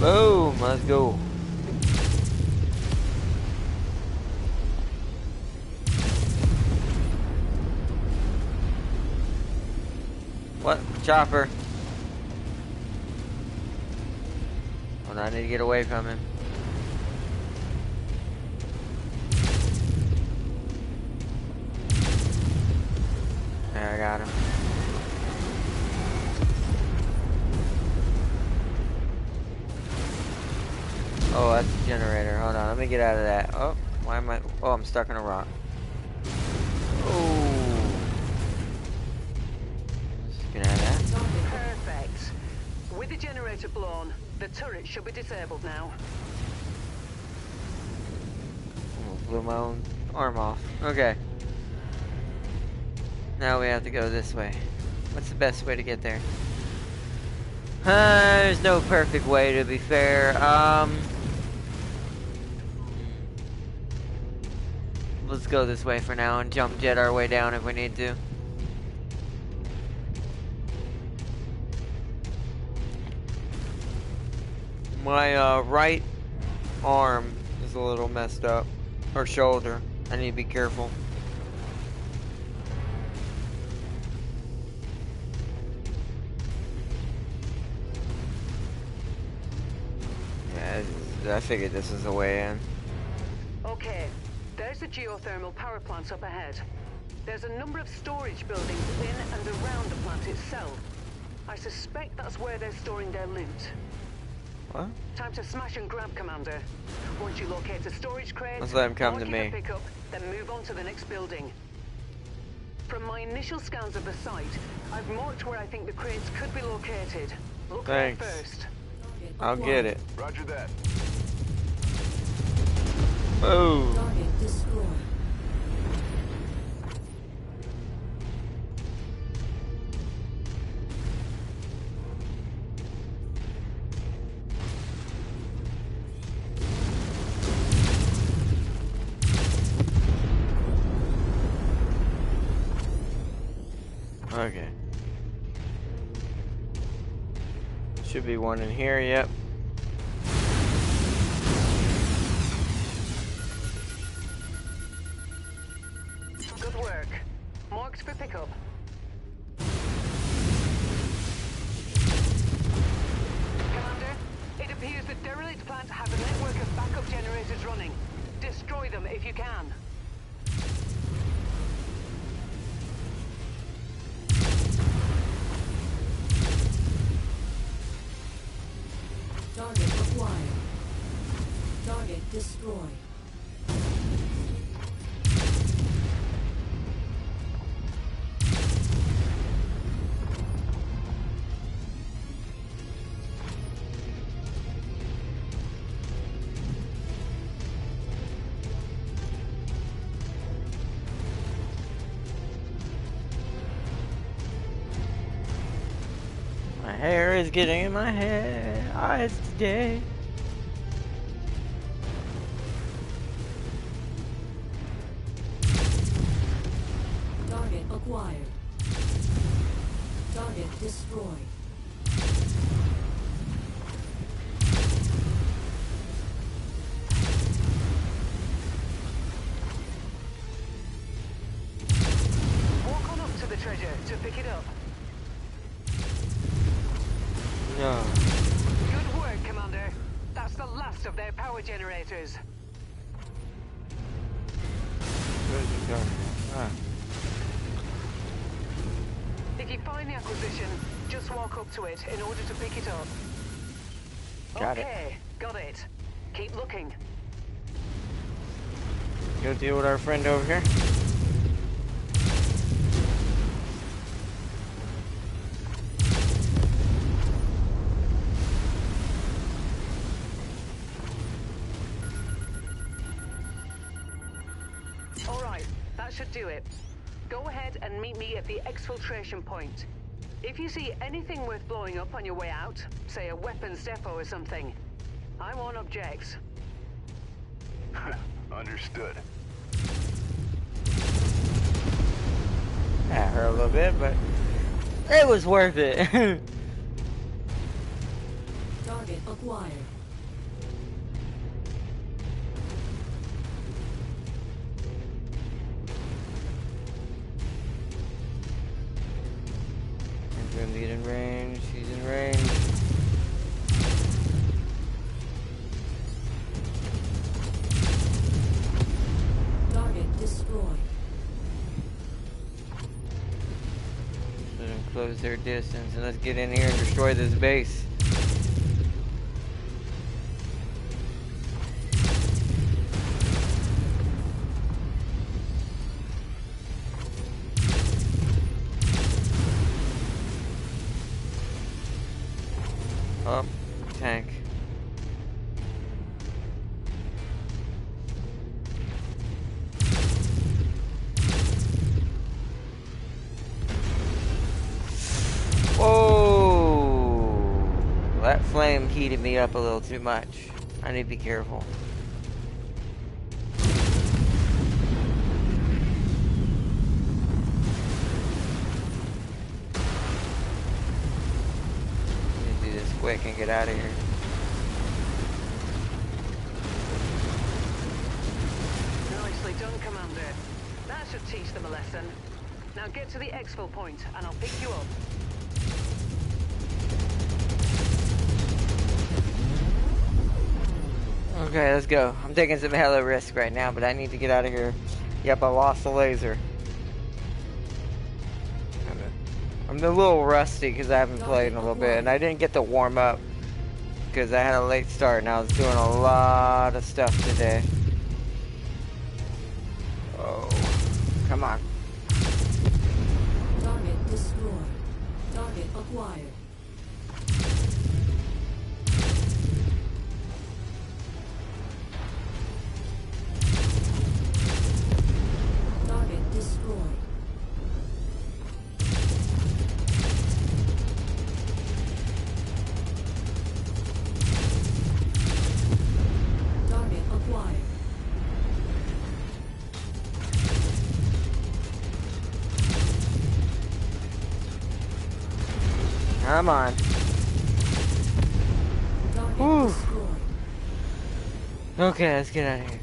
low. Boom. Let's go. What? Chopper. Hold on, I need to get away from him. There, I got him. Oh, that's a generator. Hold on, let me get out of that. Oh, why am I? Oh, I'm stuck in a rock. Oh. Get out of that. Perfect. With the generator blown, the turret should be disabled now. Oh, blew my own arm off. Okay. Now we have to go this way. What's the best way to get there? There's no perfect way, to be fair. Let's go this way for now and jump jet our way down if we need to. My right arm is a little messed up. Or shoulder. I need to be careful. Yeah, I figured this is the way in. Okay, there's the geothermal power plants up ahead. There's a number of storage buildings in and around the plant itself. I suspect that's where they're storing their loot. What? Time to smash and grab, Commander. Once you locate a storage crate, let's let him come to me. Pick up, then move on to the next building. From my initial scans of the site, I've marked where I think the crates could be located. Look there first. I'll get it. Roger that. Oh. Target destroyed. Okay. Should be one in here, yep. Good work. Marked for pickup. Commander, it appears the derelict plant has a network of backup generators running. Destroy them if you can. Target acquired. Target destroyed. My hair is getting in my eyes today. Target acquired. Target destroyed. Walk on up to the treasure to pick it up. No. Good work, Commander. That's the last of their power generators. Where's it going? Ah. If you find the acquisition, just walk up to it in order to pick it up. Got it. Okay, got it. Keep looking. Go deal with our friend over here. All right, that should do it. Go ahead and meet me at the exfiltration point. If you see anything worth blowing up on your way out, say a weapons depot or something, I want objects. Understood. That hurt a little bit, but it was worth it. Target acquired. He's gonna get in range. He's in range. Target destroyed. Let them close their distance and let's get in here and destroy this base. Up, tank. Whoa! That flame heated me up a little too much. I need to be careful. Let me do this quick and get out of here. Nicely done, Commander. That should teach them a lesson. Now get to the exfil point and I'll pick you up. Okay, let's go. I'm taking some hella risk right now, but I need to get out of here. Yep, I lost the laser. I'm a little rusty because I haven't played in a little bit, and I didn't get to warm up because I had a late start and I was doing a lot of stuff today. Oh, come on. Target destroyed. Target acquired. Target destroyed. Target acquired. Come on. Target Whew. destroyed. Okay, let's get out of here.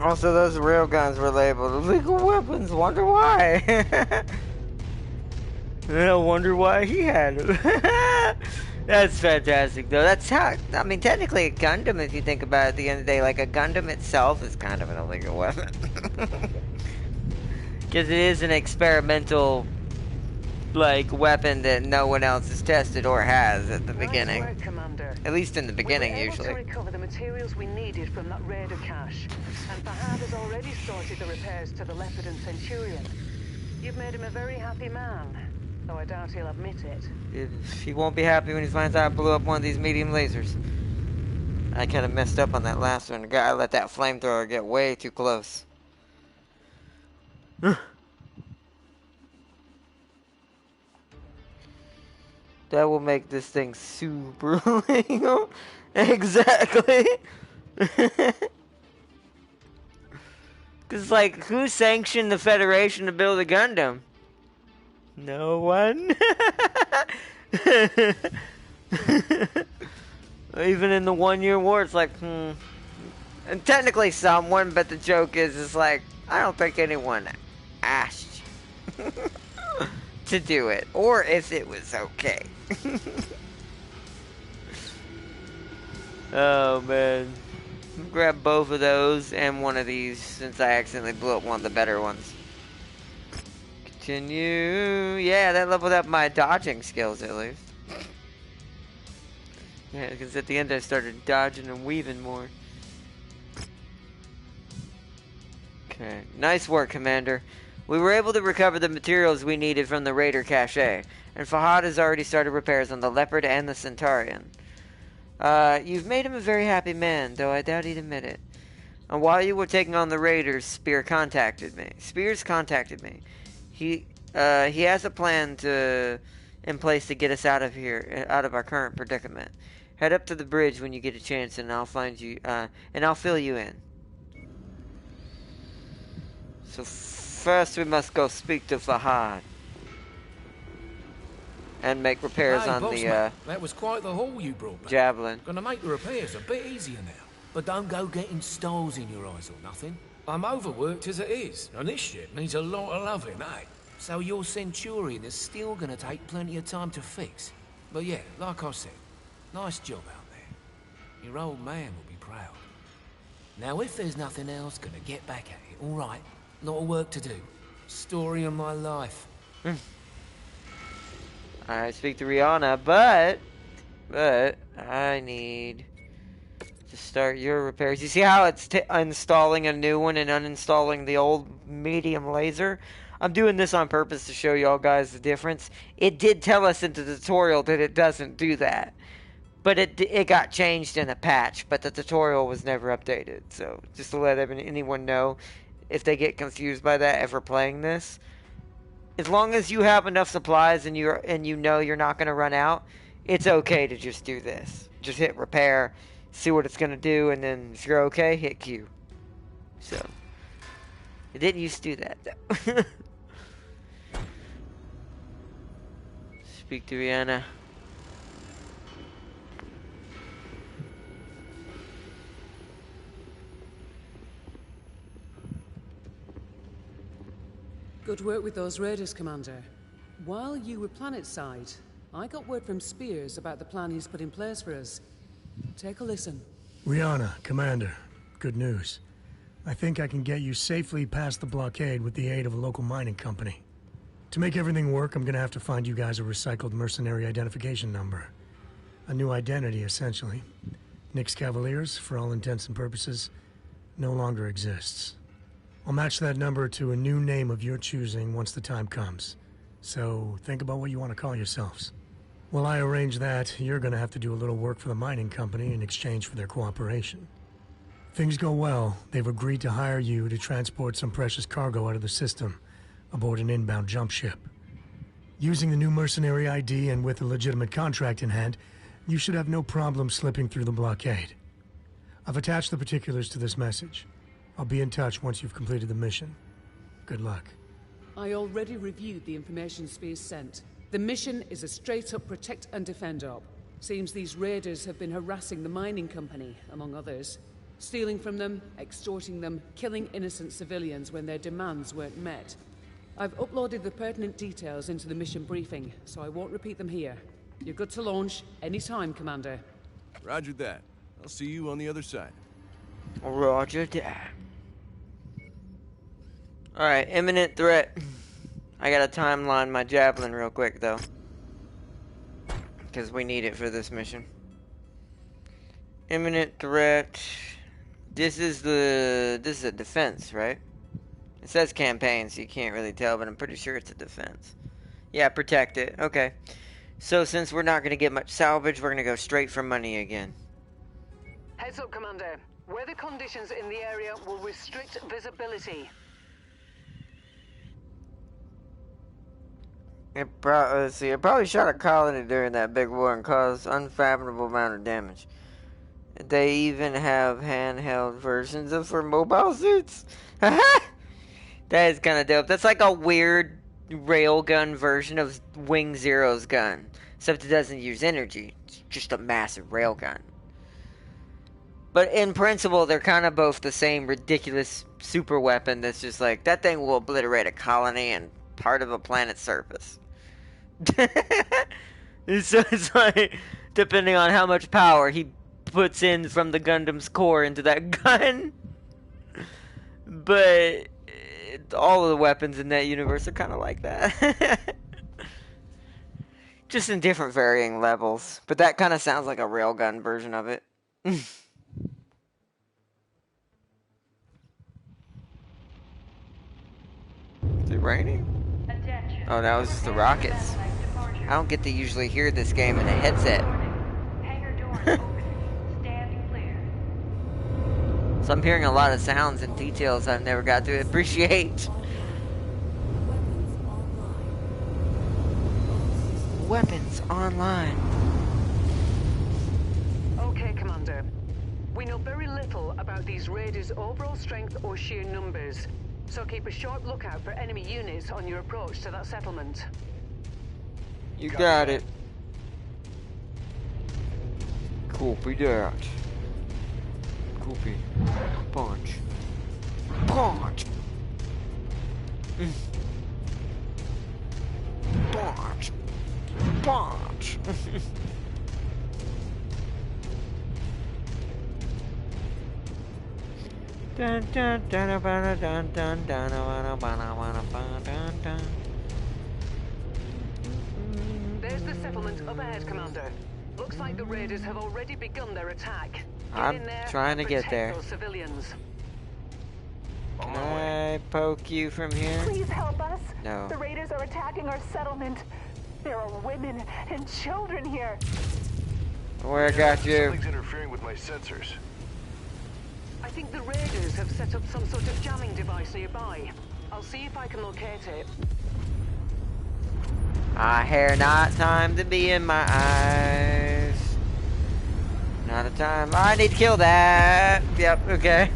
Also, those railguns were labeled illegal weapons. Wonder why? I wonder why he had them. That's fantastic, though. That's how. I mean, technically, a Gundam, if you think about it, at the end of the day, like a Gundam itself is kind of an illegal weapon, because it is an experimental, like, weapon that no one else has tested or has at the beginning. Nice work, Commander. At least in the beginning, we were able usually. to recover the materials we needed from that raider cache, and Fahad has already started the repairs to the Leopard and Centurion. You've made him a very happy man, though I doubt he'll admit it. He won't be happy when he finds out I blew up one of these medium lasers. I kind of messed up on that last one. I let that flamethrower get way too close. That will make this thing super legal. Exactly. Because, like, who sanctioned the Federation to build a Gundam? No one. Even in the 1-year war, it's like, And technically someone, but the joke is like, I don't think anyone asked you to do it. Or if it was okay. Oh, man. Grab both of those and one of these since I accidentally blew up one of the better ones. Continue. Yeah, that leveled up my dodging skills at least. Yeah, because at the end I started dodging and weaving more. Okay. Nice work, Commander. We were able to recover the materials we needed from the Raider cache, and Fahad has already started repairs on the Leopard and the Centaurian. You've made him a very happy man, though I doubt he'd admit it. And while you were taking on the Raiders, Spears contacted me. He has a plan in place to get us out of here, out of our current predicament. Head up to the bridge when you get a chance, and I'll find you, and I'll fill you in. So first we must go speak to Fahad. And make repairs on boss the, man, that was quite the haul you brought back. Javelin. Gonna make the repairs a bit easier now. But don't go getting stars in your eyes or nothing. I'm overworked as it is, and this ship needs a lot of loving, eh? So your Centurion is still gonna take plenty of time to fix. But yeah, like I said, nice job out there. Your old man will be proud. Now if there's nothing else, gonna get back at it, alright? Lot of work to do. Story of my life. I speak to Rihanna, but I need to start your repairs. You see how it's installing a new one and uninstalling the old medium laser? I'm doing this on purpose to show y'all guys the difference. It did tell us in the tutorial that it doesn't do that. But it got changed in a patch, but the tutorial was never updated. So just to let anyone know, if they get confused by that ever playing this, as long as you have enough supplies and you know you're not going to run out, it's okay to just do this. Just hit repair, see what it's going to do, and then if you're okay, hit Q. So, it didn't used to do that, though. Speak to Rihanna. Good work with those raiders, Commander. While you were planetside, I got word from Spears about the plan he's put in place for us. Take a listen. Rihanna, Commander, good news. I think I can get you safely past the blockade with the aid of a local mining company. To make everything work, I'm gonna have to find you guys a recycled mercenary identification number. A new identity, essentially. Nyx Cavaliers, for all intents and purposes, no longer exists. I'll match that number to a new name of your choosing once the time comes. So, think about what you want to call yourselves. While I arrange that, you're gonna have to do a little work for the mining company in exchange for their cooperation. Things go well, they've agreed to hire you to transport some precious cargo out of the system, aboard an inbound jump ship. Using the new mercenary ID and with a legitimate contract in hand, you should have no problem slipping through the blockade. I've attached the particulars to this message. I'll be in touch once you've completed the mission. Good luck. I already reviewed the information Spears sent. The mission is a straight-up protect and defend op. Seems these raiders have been harassing the mining company, among others. Stealing from them, extorting them, killing innocent civilians when their demands weren't met. I've uploaded the pertinent details into the mission briefing, so I won't repeat them here. You're good to launch anytime, Commander. Roger that. I'll see you on the other side. Roger that. Alright, imminent threat. I gotta timeline my javelin real quick, though. Because we need it for this mission. Imminent threat. This is a defense, right? It says campaign, so you can't really tell, but I'm pretty sure it's a defense. Yeah, protect it. Okay. So since we're not gonna get much salvage, we're gonna go straight for money again. Heads up, Commander. Weather conditions in the area will restrict visibility. Let's see, it probably shot a colony during that big war and caused unfathomable amount of damage. They even have handheld versions of for mobile suits. That is kind of dope. That's like a weird railgun version of Wing Zero's gun, except it doesn't use energy. It's just a massive railgun. But in principle, they're kind of both the same ridiculous super weapon that's just like, that thing will obliterate a colony and part of a planet's surface. So it's like, depending on how much power he puts in from the Gundam's core into that gun. But all of the weapons in that universe are kind of like that. Just in different varying levels. But that kind of sounds like a railgun version of it. Is it raining? Oh, that was just the rockets. I don't get to usually hear this game in a headset. So I'm hearing a lot of sounds and details I've never got to appreciate. Weapons online. Okay, Commander. We know very little about these raiders' overall strength or sheer numbers, so keep a sharp lookout for enemy units on your approach to that settlement. You got it. Copy that. Copy. Punch. Punch. Punch. Punch. Dun dun dun dun dun dun dun. There's the settlement up ahead, Commander. Looks like the raiders have already begun their attack. I'm trying to get there. Those civilians. Can I poke you from here? Please help us. No. The raiders are attacking our settlement. There are women and children here. Where I got you? Something's interfering with my sensors. I think the raiders have set up some sort of jamming device nearby. I'll see if I can locate it. I hear not time to be in my eyes. Not a time. I need to kill that. Yep, okay.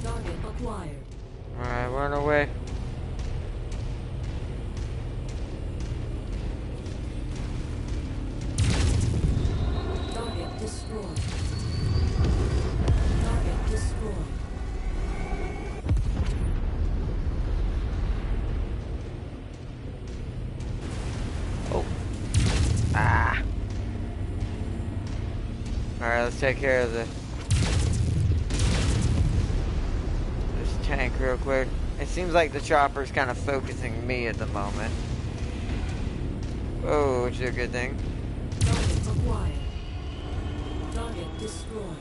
Target acquired. Alright, run away. Target destroyed. Target destroyed. Oh. Ah. Alright, let's take care of this tank real quick. It seems like the chopper's kind of focusing me at the moment. Oh, which is a good thing. Target acquired. Target destroyed.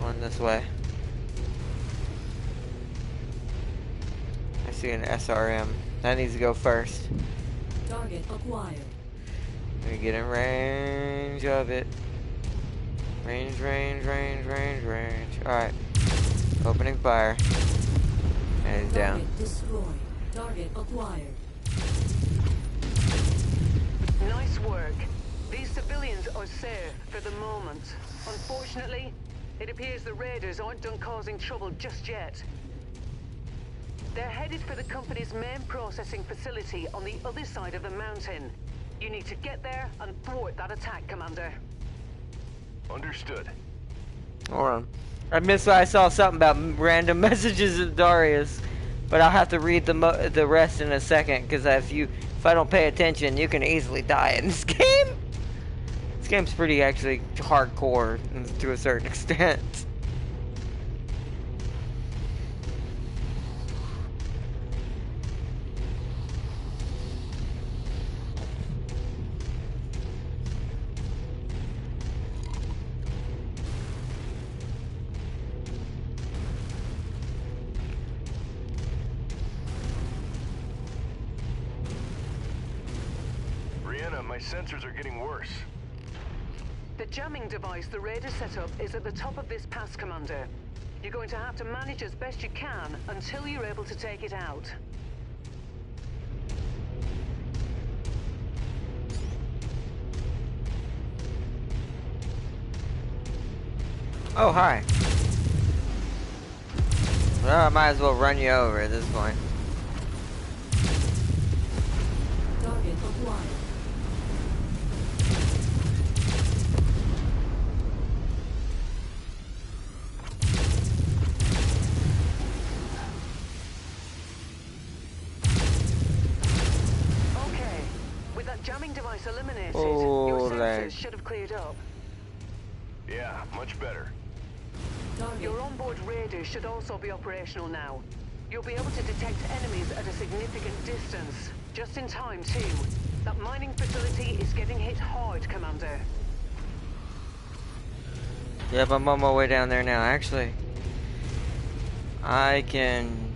One this way. I see an SRM. That needs to go first. Target acquired. Let me get in range of it. Range, range, range, range, range. Alright. Opening fire. And he's down. Target destroyed. Target acquired. Nice work. These civilians are safe for the moment. Unfortunately, it appears the raiders aren't done causing trouble just yet. They're headed for the company's main processing facility on the other side of the mountain. You need to get there and thwart that attack, Commander. Understood. Hold on. I saw something about random messages of Darius, but I'll have to read the rest in a second, because if I don't pay attention, you can easily die in this game. This game's pretty actually hardcore to a certain extent. Brianna, my sensors are getting worse. The jamming device the raiders set up is at the top of this pass, Commander. You're going to have to manage as best you can until you're able to take it out. Oh, hi. Well, I might as well run you over at this point. Target acquired. Okay. With that jamming device eliminated, Oh, your lag. sensors should have cleared up. Yeah, much better. Your onboard radar should also be operational now. You'll be able to detect enemies at a significant distance. Just in time, too. That mining facility is getting hit hard, Commander. Yep, I'm on my way down there now. Actually, I can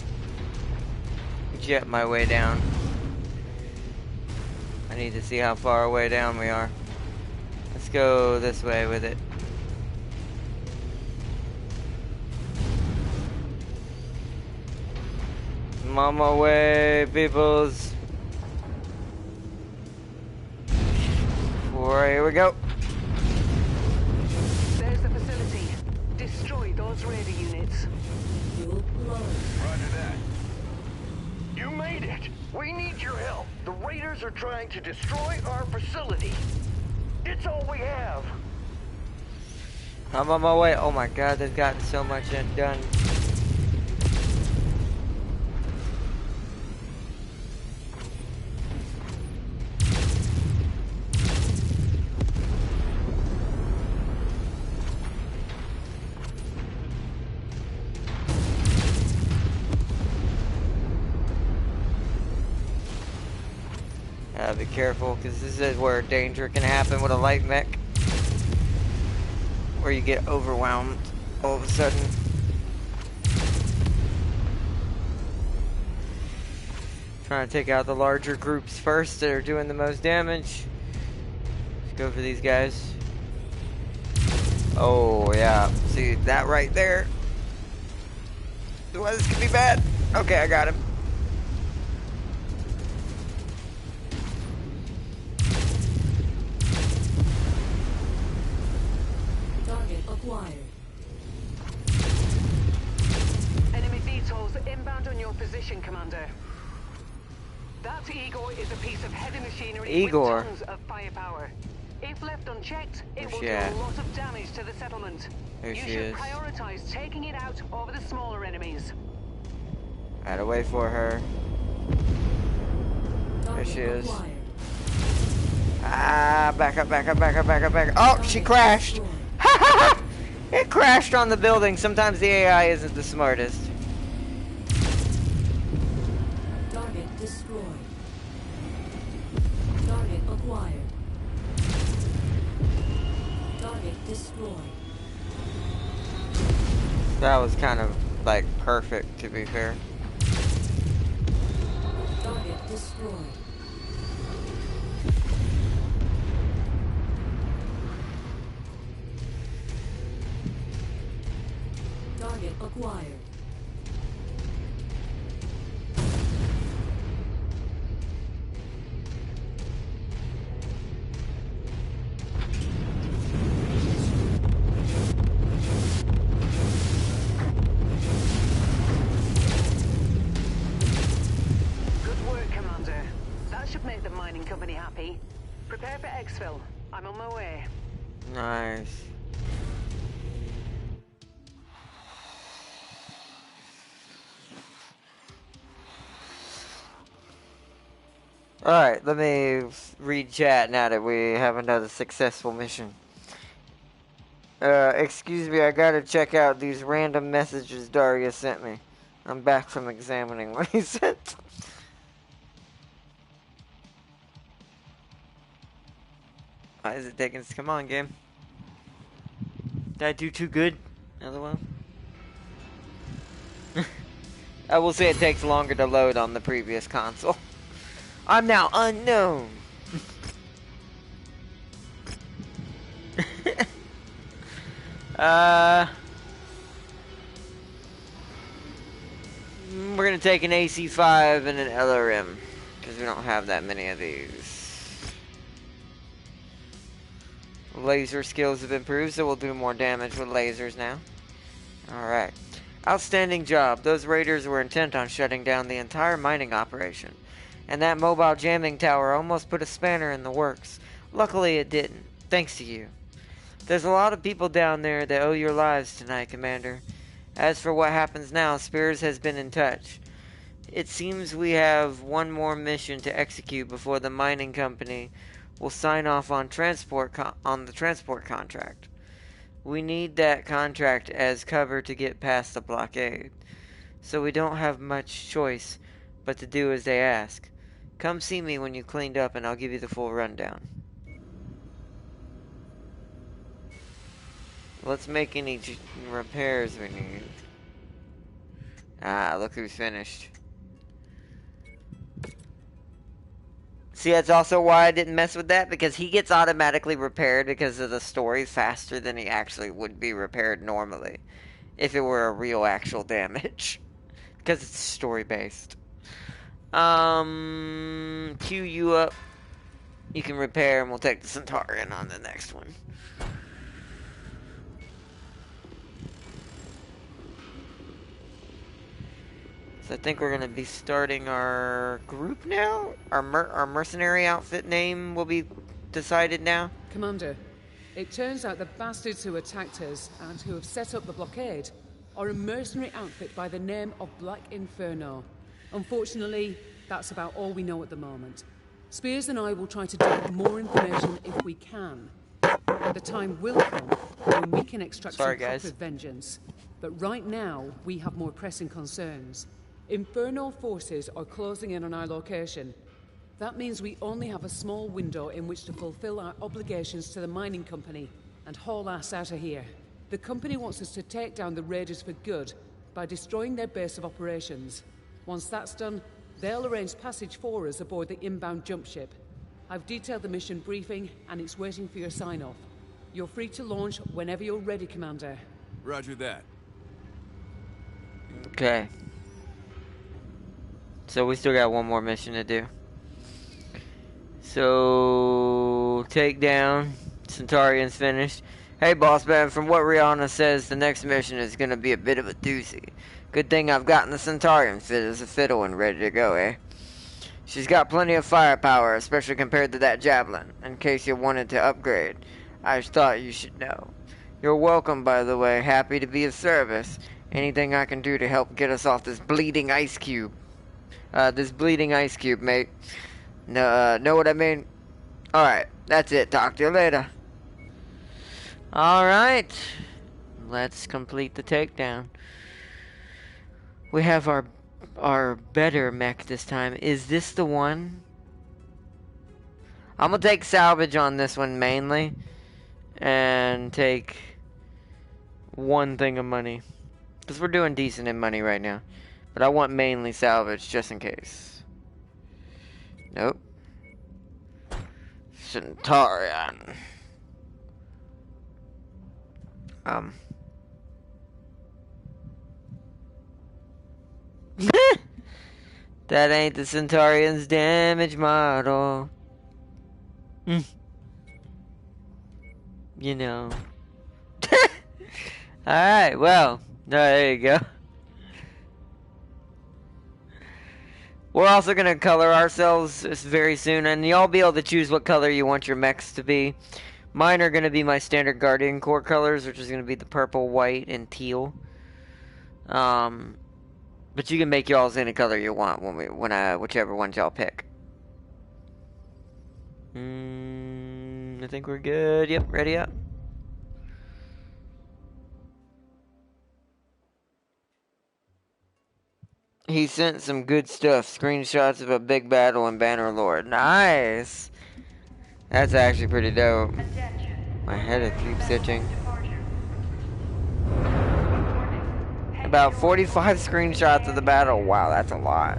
jet my way down. I need to see how far away down we are. Let's go this way with it. I'm on my way, peoples. Alright, here we go. There's the facility. Destroy those radar units. Fuel low. Roger that. You made it! We need your help. The raiders are trying to destroy our facility. It's all we have. I'm on my way. Oh my god, they've gotten so much done. Be careful, because this is where danger can happen with a light mech. Where you get overwhelmed all of a sudden. Trying to take out the larger groups first that are doing the most damage. Let's go for these guys. Oh yeah, see that right there? Well, this could be bad. Okay, I got him. Acquired. Enemy VTOLs inbound on your position, Commander. That Igor is a piece of heavy machinery with tons of firepower. If left unchecked, it will do a lot of damage to the settlement. There You she should is. prioritize taking it out over the smaller enemies. I had to wait for her. There she is. Ah, back up, back up, back up, back up, back up. Oh, she crashed. Ha ha ha! It crashed on the building. Sometimes the AI isn't the smartest. Target destroyed. Target acquired. Target destroyed. That was kind of like perfect, to be fair. Target destroyed. Target acquired. Good work, Commander. That should make the mining company happy. Prepare for exfil. I'm on my way. Nice. Alright, let me read chat now that we have another successful mission. Excuse me, I gotta check out these random messages Daria sent me. I'm back from examining what he sent. Why is it taking? Come on, game. Did I do too good? LOL. I will say it takes longer to load on the previous console. I'm now unknown. We're gonna take an AC-5 and an LRM, because we don't have that many of these. Laser skills have improved, so we'll do more damage with lasers now. Alright. Outstanding job. Those raiders were intent on shutting down the entire mining operation. And that mobile jamming tower almost put a spanner in the works. Luckily it didn't. Thanks to you. There's a lot of people down there that owe your lives tonight, Commander. As for what happens now, Spears has been in touch. It seems we have one more mission to execute before the mining company will sign off on the transport contract. We need that contract as cover to get past the blockade. So we don't have much choice but to do as they ask. Come see me when you cleaned up and I'll give you the full rundown. Let's make any repairs we need. Ah, look who's finished. See, that's also why I didn't mess with that, because he gets automatically repaired because of the story faster than he actually would be repaired normally. If it were a real actual damage. Because it's story based. Queue you up. You can repair and we'll take the Centaurian on the next one. So I think we're going to be starting our group now. Our mercenary outfit name will be decided now. Commander, it turns out the bastards who attacked us and who have set up the blockade are a mercenary outfit by the name of Black Inferno. Unfortunately, that's about all we know at the moment. Spears and I will try to dig more information if we can. The time will come when we can extract some proper vengeance. But right now, we have more pressing concerns. Inferno forces are closing in on our location. That means we only have a small window in which to fulfill our obligations to the mining company and haul ass out of here. The company wants us to take down the raiders for good by destroying their base of operations. Once that's done, they'll arrange passage for us aboard the inbound jump ship. I've detailed the mission briefing and it's waiting for your sign-off. You're free to launch whenever you're ready, Commander. Roger that. Okay. So we still got one more mission to do. So take down. Centaurian's finished. Hey boss man, from what Rihanna says, the next mission is gonna be a bit of a doozy. Good thing I've gotten the Centaurian fit as a fiddle and ready to go, eh? She's got plenty of firepower, especially compared to that javelin, in case you wanted to upgrade. I just thought you should know. You're welcome, by the way. Happy to be of service. Anything I can do to help get us off this bleeding ice cube. Mate. Know what I mean? Alright, that's it. Talk to you later. Alright. Let's complete the takedown. We have our better mech this time. Is this the one? I'm gonna take salvage on this one mainly. And take one thing of money. Because we're doing decent in money right now. But I want mainly salvage just in case. Nope. Centaurian. That ain't the Centaurian's damage model. You know. Alright, well. No, there you go. We're also going to color ourselves very soon. And y'all be able to choose what color you want your mechs to be. Mine are going to be my standard Guardian Corps colors, which is going to be the purple, white, and teal. But you can make y'all's any color you want whichever ones y'all pick. I think we're good. Yep, ready up. He sent some good stuff. Screenshots of a big battle in Bannerlord. Nice. That's actually pretty dope. My head keeps itching. About 45 screenshots of the battle. Wow, that's a lot.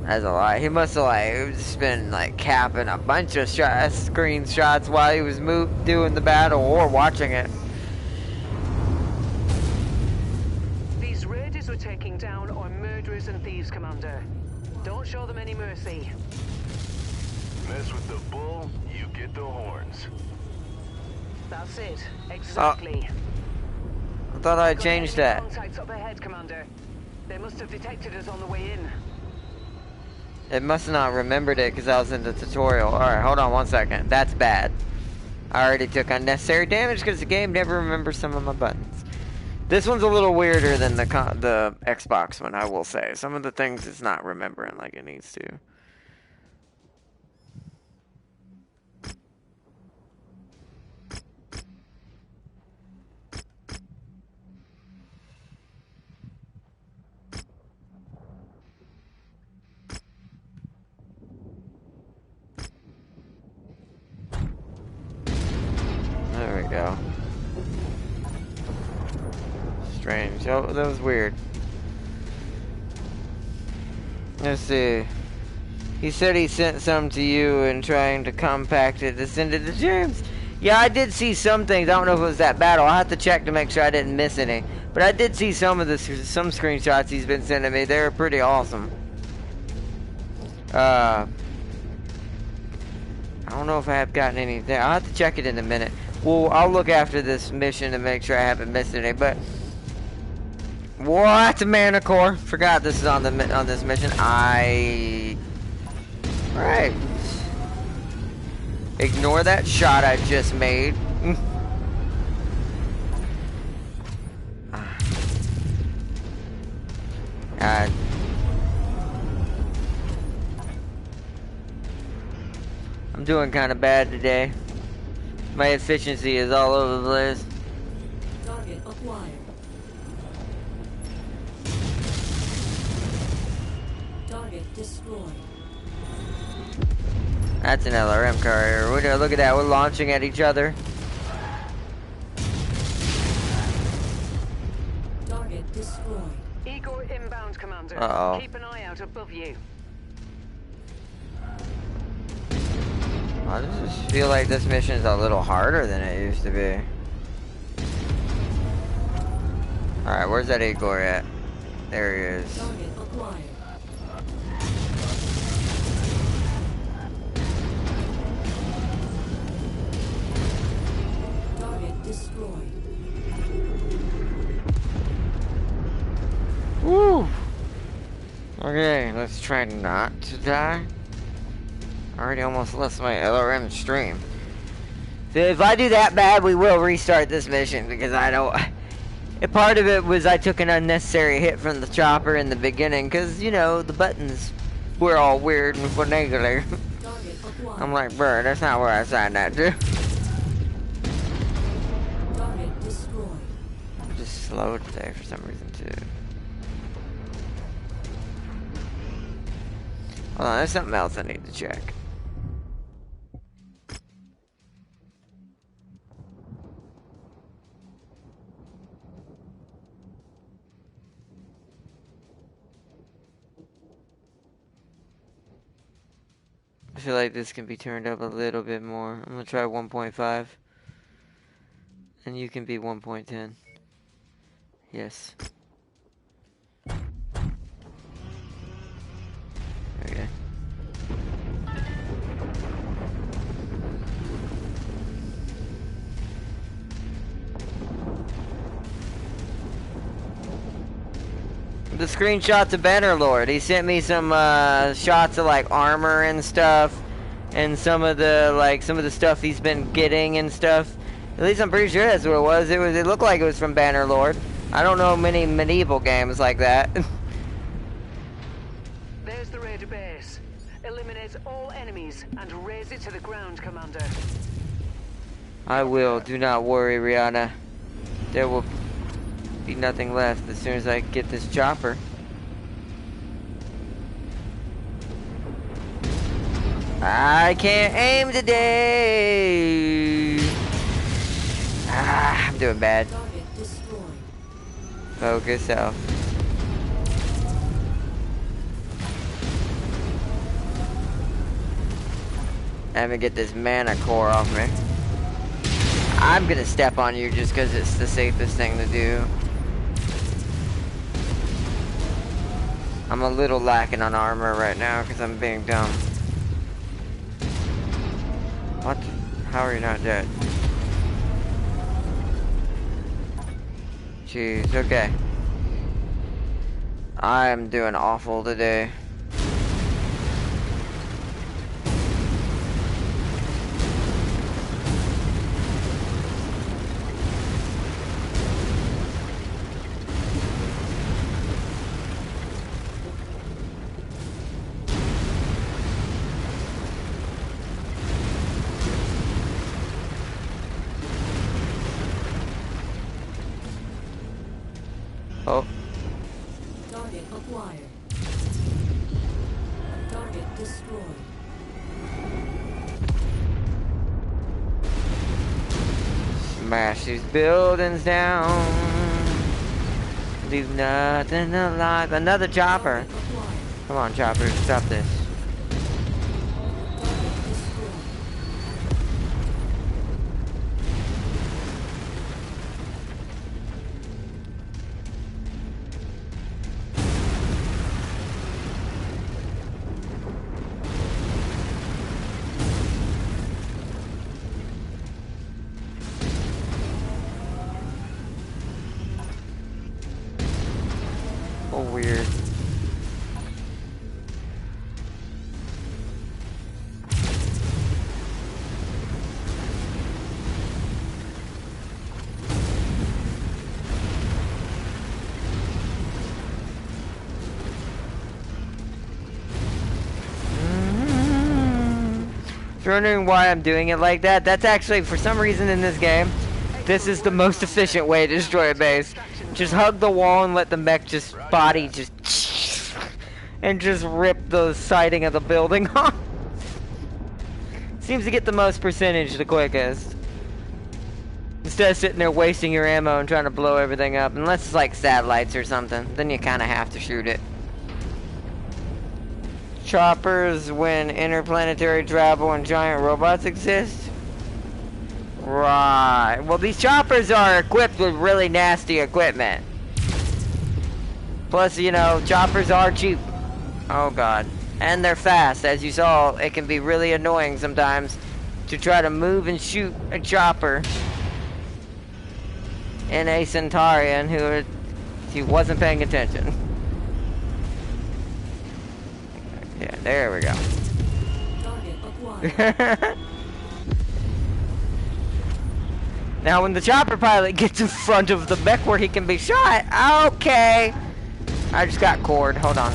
That's a lot. He must have just been capping a bunch of screenshots while he was doing the battle or watching it. thieves, Commander. Don't show them any mercy. Mess with the bull, you get the horns. That's it. Exactly. I thought I changed that. Contacts up ahead, Commander. They must have detected us on the way in. It must not remembered it because I was in the tutorial. Alright, hold on 1 second. That's bad. I already took unnecessary damage because the game never remembers some of my buttons. This one's a little weirder than the Xbox one, I will say. Some of the things it's not remembering like it needs to. There we go. Strange. Oh, that was weird. Let's see. He said he sent some to you and trying to compact it to send it to James. Yeah, I did see some things. I don't know if it was that battle. I'll have to check to make sure I didn't miss any. But I did see some of some screenshots he's been sending me. They're pretty awesome. I don't know if I have gotten anything. I'll have to check it in a minute. Well, I'll look after this mission to make sure I haven't missed any. But what, mana core? Forgot this is on this mission. Right. Ignore that shot I just made. God. I'm doing kind of bad today. My efficiency is all over the place. Target acquired. Target destroyed. That's an LRM carrier. Look at that. We're launching at each other. Target destroyed. Igor inbound, Commander. Uh-oh. Keep an eye out above you. I just feel like this mission is a little harder than it used to be. Alright, where's that Igor at? There he is. Target acquired. Target destroyed. Woo! Okay, let's try not to die. I already almost lost my LRM stream. So if I do that bad, we will restart this mission because I don't... Part of it was I took an unnecessary hit from the chopper in the beginning because, you know, the buttons were all weird and finagle. I'm like, bro, that's not where I signed that to. Target destroyed. I'm just slow today for some reason too. Hold on, there's something else I need to check. I feel like this can be turned up a little bit more. I'm gonna try 1.5. And you can be 1.10. Yes. Okay. The screenshots of Bannerlord. He sent me some shots of like armor and stuff, and some of the stuff he's been getting and stuff. At least I'm pretty sure that's what it was. It looked like it was from Bannerlord. I don't know many medieval games like that. There's the raider base. Eliminate all enemies and raze it to the ground, Commander. I will. Do not worry, Rihanna. There will be nothing left as soon as I get this chopper. I can't aim today. I'm doing bad. Focus out. Let me get this mana core off me. I'm gonna step on you just because it's the safest thing to do. I'm a little lacking on armor right now because I'm being dumb. What? How are you not dead? Jeez, okay. I am doing awful today. Oh. Target acquired. Target destroyed. Smash these buildings down. Leave nothing alive. Another chopper. Come on, chopper, stop this. Oh, weird. If you're wondering why I'm doing it like that, that's actually, for some reason in this game, this is the most efficient way to destroy a base. Just hug the wall and let the mech just body just and just rip the siding of the building off. Seems to get the most percentage the quickest. Instead of sitting there wasting your ammo and trying to blow everything up, unless it's like satellites or something, then you kind of have to shoot it. Choppers when interplanetary travel and giant robots exist? Right. Well, these choppers are equipped with really nasty equipment. Plus, you know, choppers are cheap. Oh, God. And they're fast. As you saw, it can be really annoying sometimes to try to move and shoot a chopper in a Centaurian who wasn't paying attention. Yeah, there we go. Now, when the chopper pilot gets in front of the mech where he can be shot, okay. I just got cored. Hold on.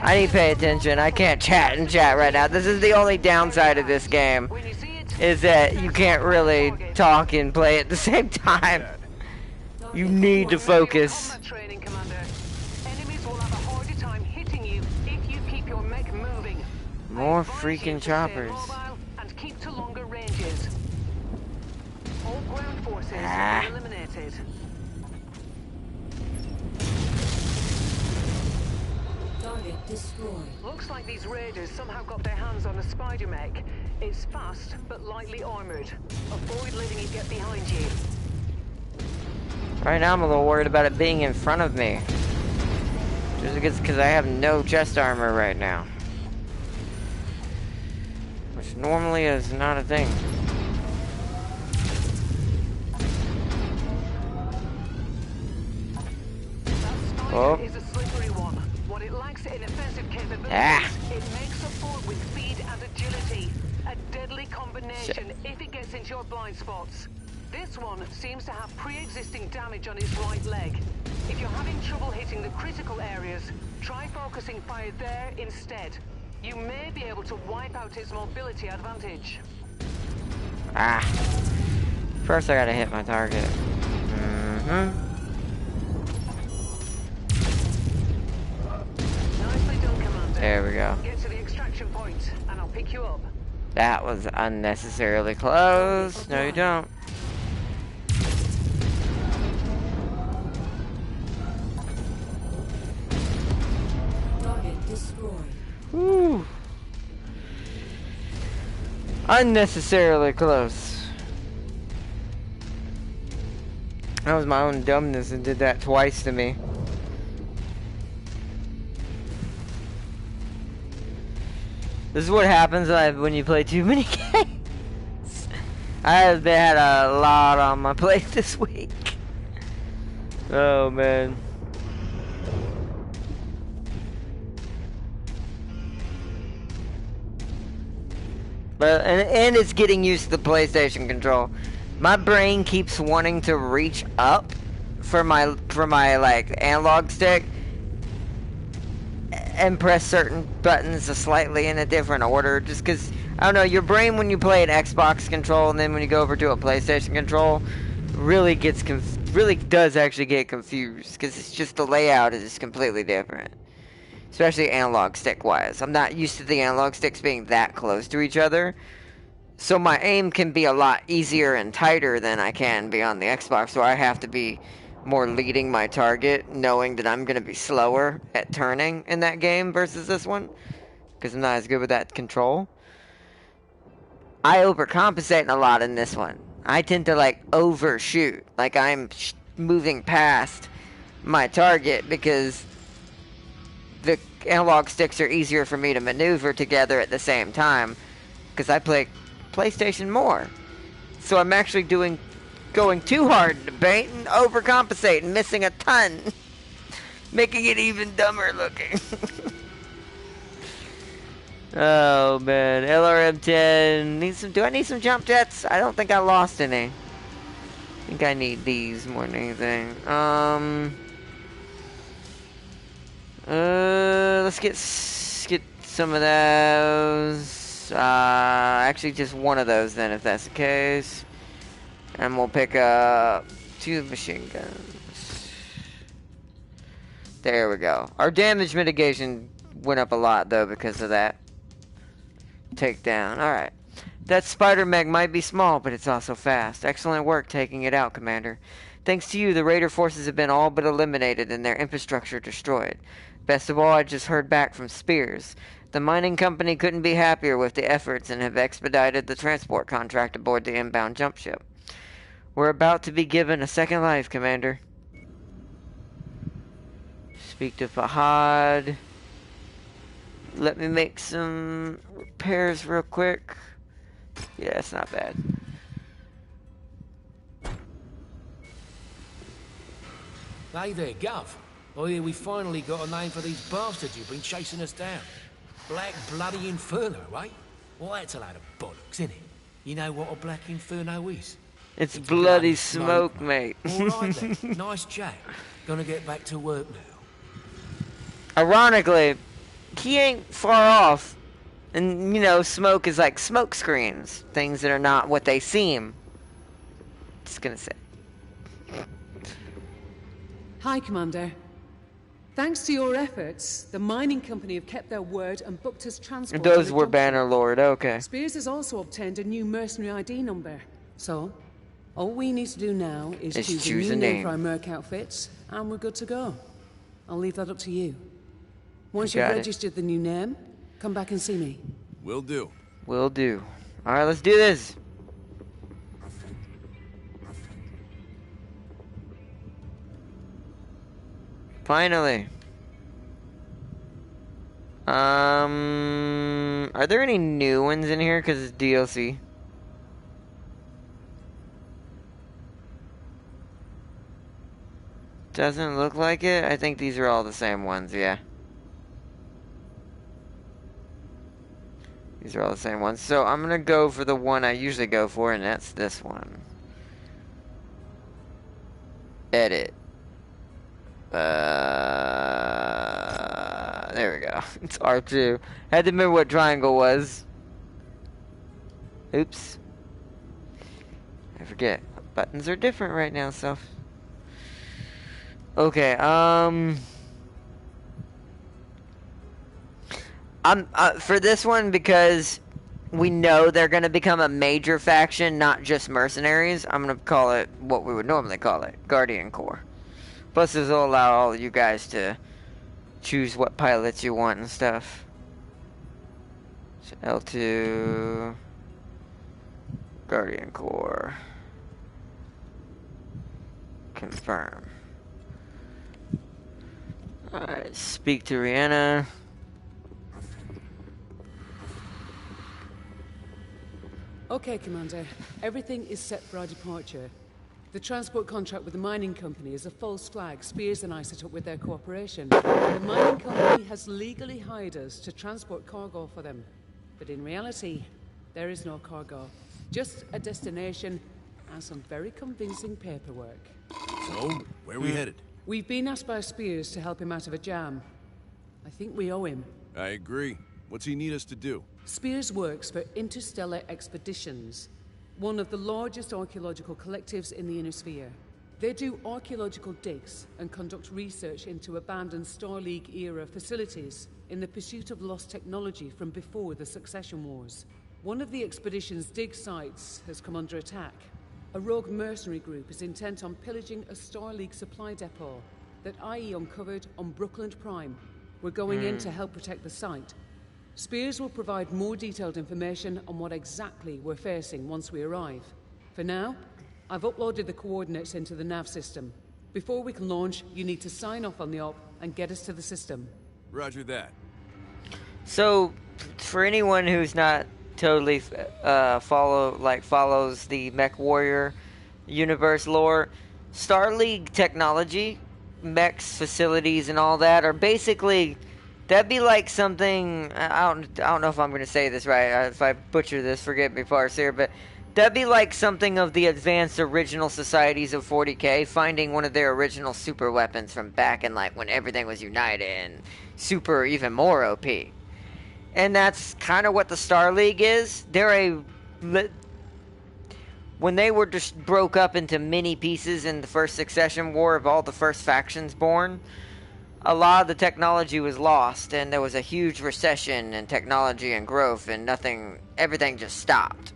I need to pay attention. I can't chat and chat right now. This is the only downside of this game, is that you can't really talk and play at the same time. You need to focus. More freaking choppers. And keep to longer ranges. All ground forces are eliminated. Target destroyed. Looks like these raiders somehow got their hands on a spider mech. It's fast but lightly armored. Avoid letting it get behind you. Right now I'm a little worried about it being in front of me. Just because I have no chest armor right now. Which normally is not a thing. Oh. Is a slippery one. What it lacks in offensive capabilities, it makes up for with speed and agility. A deadly combination if it gets into your blind spots. This one seems to have pre-existing damage on its right leg. If you're having trouble hitting the critical areas, try focusing fire there instead. You may be able to wipe out its mobility advantage. First I gotta hit my target. Nicely done, Commander. There we go. Get to the extraction point, and I'll pick you up. That was unnecessarily close. No, you don't. Target destroyed. Woo. Unnecessarily close. That was my own dumbness and did that twice to me. This is what happens when you play too many games. I have had a lot on my plate this week. Oh man. But and it's getting used to the PlayStation control. My brain keeps wanting to reach up for my like analog stick and press certain buttons slightly in a different order, just because I don't know, your brain when you play an Xbox control and then when you go over to a PlayStation control really does actually get confused, because it's just the layout is completely different, especially analog stick wise. I'm not used to the analog sticks being that close to each other, so my aim can be a lot easier and tighter than I can be on the Xbox, so I have to be more leading my target, knowing that I'm going to be slower at turning in that game versus this one, because I'm not as good with that control. I overcompensate a lot in this one. I tend to like overshoot, like I'm moving past my target, because the analog sticks are easier for me to maneuver together at the same time, because I play PlayStation more. So I'm actually going too hard in the paint and overcompensating, missing a ton, making it even dumber looking. Oh man, LRM-10. Do I need some jump jets? I don't think I lost any. I think I need these more than anything. Let's get some of those. Actually, just one of those then, if that's the case. And we'll pick up 2 machine guns. There we go. Our damage mitigation went up a lot, though, because of that takedown. Alright. That spider mech might be small, but it's also fast. Excellent work taking it out, Commander. Thanks to you, the Raider forces have been all but eliminated and their infrastructure destroyed. Best of all, I just heard back from Spears. The mining company couldn't be happier with the efforts and have expedited the transport contract aboard the inbound jump ship. We're about to be given a second life, Commander. Speak to Fahad. Let me make some repairs real quick. Yeah, it's not bad. Hey there, Gov. I hear we finally got a name for these bastards who've been chasing us down. Black Bloody Inferno, right? Well, that's a load of bollocks, isn't it? You know what a Black Inferno is? It's bloody smoke, mate. Alright then, nice chat. Gonna get back to work now. Ironically, he ain't far off. And, you know, smoke is like smoke screens. Things that are not what they seem. Just gonna say. Hi, Commander. Thanks to your efforts, the mining company have kept their word and booked us transport. Those were Bannerlord, okay. Spears has also obtained a new mercenary ID number. So, all we need to do now is choose a new name for our Merc outfits, and we're good to go. I'll leave that up to you. Once you've registered the new name, come back and see me. Will do. Will do. Alright, let's do this. Finally. Are there any new ones in here? Because it's DLC. Doesn't look like it. I think these are all the same ones, yeah. These are all the same ones. So I'm going to go for the one I usually go for, and that's this one. Edit. There we go. It's R2. Had to remember what triangle was. Oops. I forget. Buttons are different right now, so. Okay, for this one, because we know they're going to become a major faction, not just mercenaries, I'm going to call it what we would normally call it, Guardian Corps. Plus, this will allow all of you guys to choose what pilots you want and stuff. So L2, Guardian Corps. Confirm. Alright, speak to Rihanna. Okay, Commander. Everything is set for our departure. The transport contract with the mining company is a false flag Spears and I set up with their cooperation. The mining company has legally hired us to transport cargo for them. But in reality, there is no cargo. Just a destination and some very convincing paperwork. So, where are we headed? We've been asked by Spears to help him out of a jam. I think we owe him. I agree. What's he need us to do? Spears works for Interstellar Expeditions, one of the largest archaeological collectives in the Inner Sphere. They do archaeological digs and conduct research into abandoned Star League-era facilities in the pursuit of lost technology from before the Succession Wars. One of the expedition's dig sites has come under attack. A rogue mercenary group is intent on pillaging a Star League supply depot that IE uncovered on Brookland Prime. We're going in to help protect the site. Spears will provide more detailed information on what exactly we're facing once we arrive. For now, I've uploaded the coordinates into the nav system. Before we can launch, you need to sign off on the op and get us to the system. Roger that. So, for anyone who's not totally follows the MechWarrior universe lore, Star League technology, mechs, facilities, and all that are basically, that'd be like something, I don't know if I'm going to say this right. If I butcher this, forget me, Farseer, but that'd be like something of the advanced original societies of 40K, finding one of their original super weapons from back in like when everything was united and super even more OP. And that's kind of what the Star League is. When they were just broke up into mini pieces in the first Succession War of all the first factions born, a lot of the technology was lost, and there was a huge recession in technology and growth, and everything just stopped.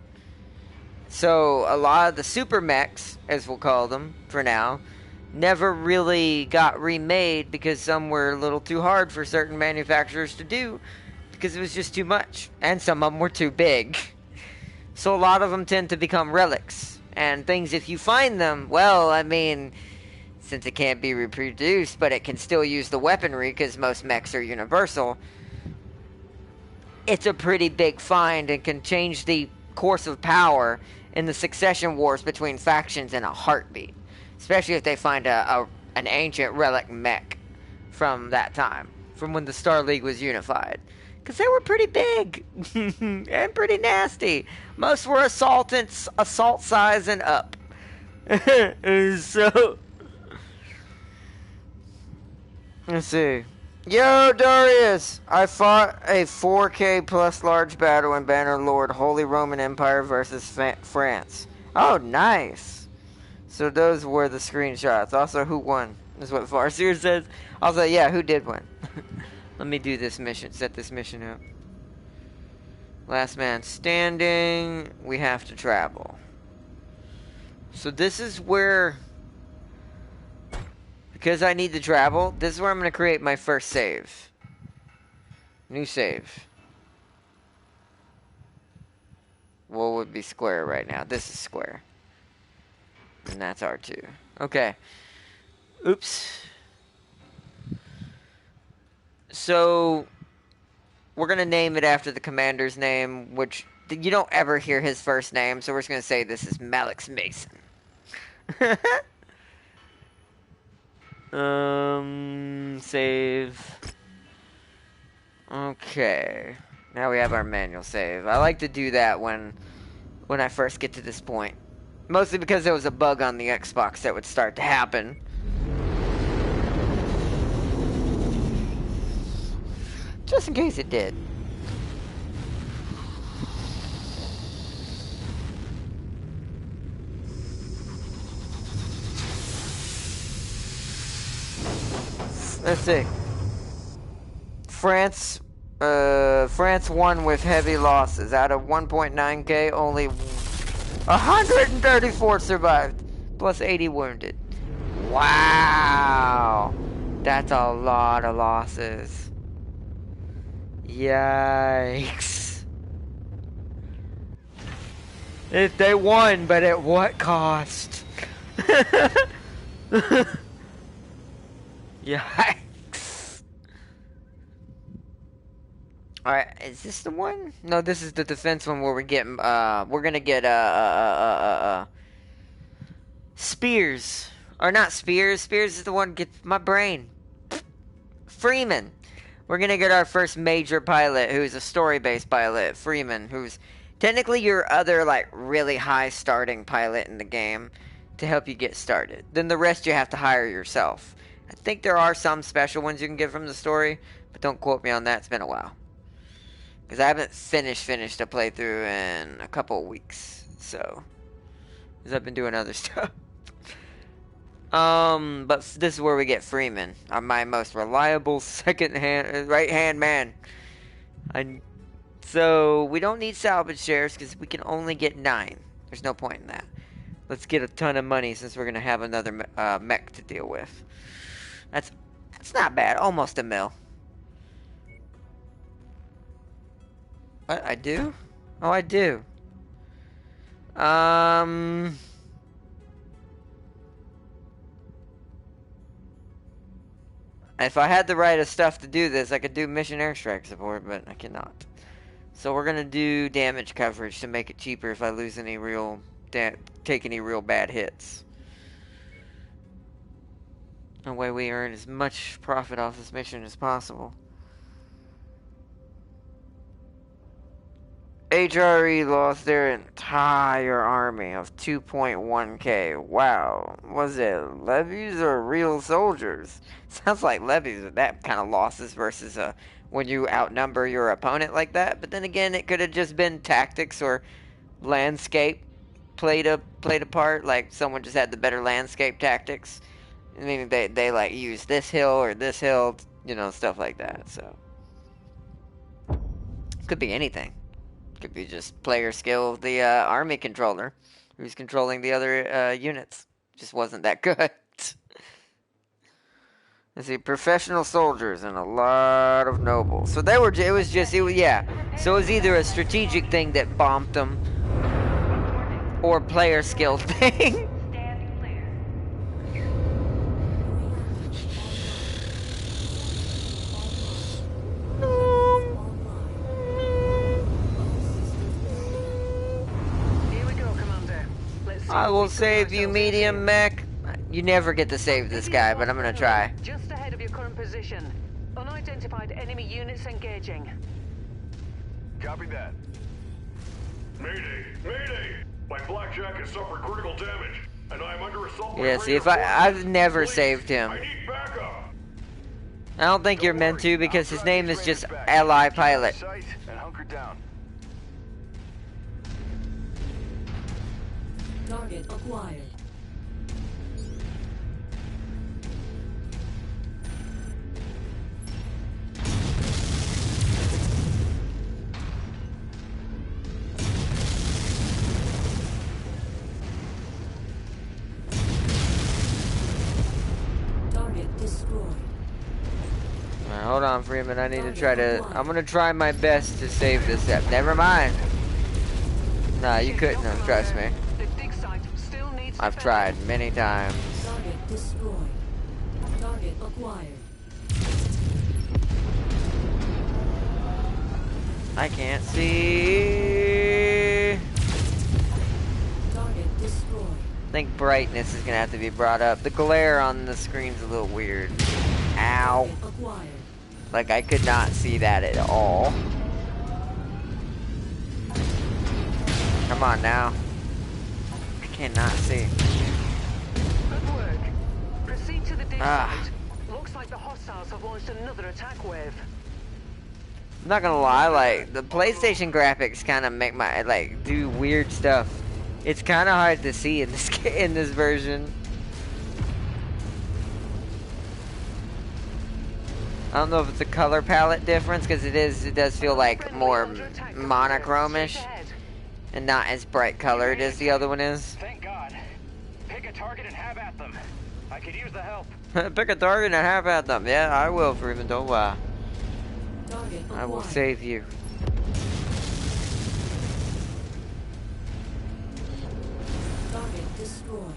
So a lot of the super mechs, as we'll call them for now, never really got remade because some were a little too hard for certain manufacturers to do, because it was just too much, and some of them were too big. So a lot of them tend to become relics, and things, if you find them, well, I mean, since it can't be reproduced, but it can still use the weaponry, because most mechs are universal, it's a pretty big find, and can change the course of power in the succession wars between factions in a heartbeat. Especially if they find an ancient relic mech from that time, from when the Star League was unified. Because they were pretty big and pretty nasty. Most were assault size and up. So, let's see. Yo, Darius! I fought a 4K plus large battle in Bannerlord Holy Roman Empire versus France. Oh, nice. So those were the screenshots. Also, who won? Is what Farseer says. Also, yeah, who did win? Let me do this mission. Set this mission up. Last man standing. We have to travel. So this is where, because I need to travel, this is where I'm going to create my first save. New save. What would be square right now? This is square. And that's R2. Okay. Oops. So, we're going to name it after the commander's name, which you don't ever hear his first name, so we're just going to say this is Malix Mason. Save. Okay. Now we have our manual save. I like to do that when I first get to this point. Mostly because there was a bug on the Xbox that would start to happen. Just in case it did. Let's see. France won with heavy losses. Out of 1.9k, only 134 survived, plus 80 wounded. Wow, that's a lot of losses. Yikes. If they won, but at what cost? Yikes. Alright, is this the one? No, this is the defense one where we're getting, we're gonna get, Spears. Or not Spears. Spears is the one gets my brain. Freeman. We're gonna get our first major pilot who's a story-based pilot. Freeman, who's technically your other, like, really high starting pilot in the game to help you get started. Then the rest you have to hire yourself. I think there are some special ones you can get from the story, but don't quote me on that. It's been a while. Because I haven't finished a playthrough in a couple of weeks. So, because I've been doing other stuff. But this is where we get Freeman, my most reliable right-hand man. So we don't need salvage shares because we can only get 9. There's no point in that. Let's get a ton of money since we're gonna have another mech to deal with. That's not bad. Almost a mil. What, I do? Oh, I do. If I had the right stuff to do this, I could do mission airstrike support, but I cannot. So we're gonna do damage coverage to make it cheaper if I lose any real, take any real bad hits. That way we earn as much profit off this mission as possible. HRE lost their entire army of 2.1k. Wow. Was it levies or real soldiers? Sounds like levies with that kind of losses versus when you outnumber your opponent like that. But then again, it could have just been tactics or landscape played a part. Like someone just had the better landscape tactics. I mean, they like use this hill or this hill, you know, stuff like that. So could be anything. Could be just player skill of the army controller who's controlling the other units. Just wasn't that good. Let's see, professional soldiers and a lot of nobles. So they were. Yeah. So it was either a strategic thing that bombed them, or player skill thing. I will save you, medium mech. You never get to save this guy, but I'm gonna try. Just ahead of your current position. Unidentified enemy units engaging. Copy that. Mayday! Mayday! My blackjack has suffered critical damage, and I am under assault. Yeah, see, if I've never saved him. I need backup. I don't think you're meant to because his name is just Ally Pilot. And hunker down. Target acquired. Target destroyed. Alright, hold on, Freeman. I need to try to. I'm gonna try my best to save this step. Never mind. Nah, you couldn't have. Trust me. I've tried many times. Target destroyed. Target acquired. I can't see. Target destroyed. I think brightness is gonna have to be brought up. The glare on the screen's a little weird. Ow. Acquired. Like I could not see that at all. Come on now. I cannot see. Good work. Proceed to the dig site. Looks like the hostiles have launched another attack wave. I'm not gonna lie, like the PlayStation graphics kind of make my do weird stuff. It's kind of hard to see in this version. I don't know if it's a color palette difference because it does feel like more monochromish and not as bright colored as the other one is. Thank God. Pick a target and have at them. I could use the help. Pick a target and have at them. Yeah, I will, Freeman. Don't lie. I will save you. Target destroyed.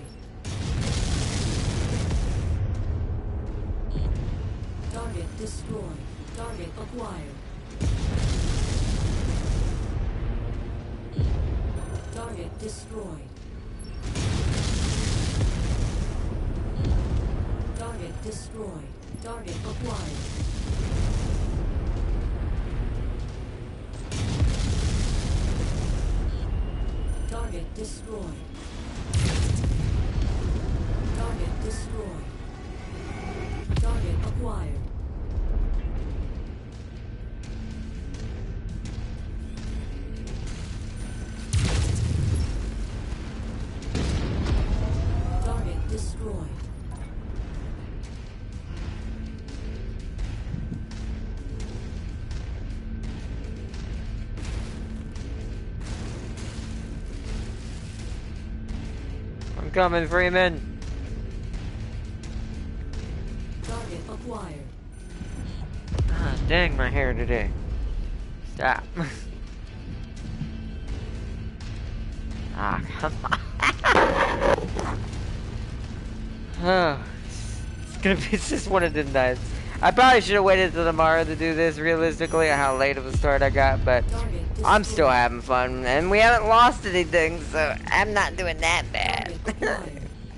Target destroyed. Target acquired. Target destroyed. Target destroyed. Target acquired. Target destroyed. Target destroyed. Target acquired. Target destroyed. I'm coming, Freeman. Target acquired. Ah, dang my hair today. Stop. Ah, come on. Oh, it's just one of the nights. I probably should have waited till tomorrow to do this realistically, how late of a start I got, but I'm still having fun, and we haven't lost anything, so I'm not doing that bad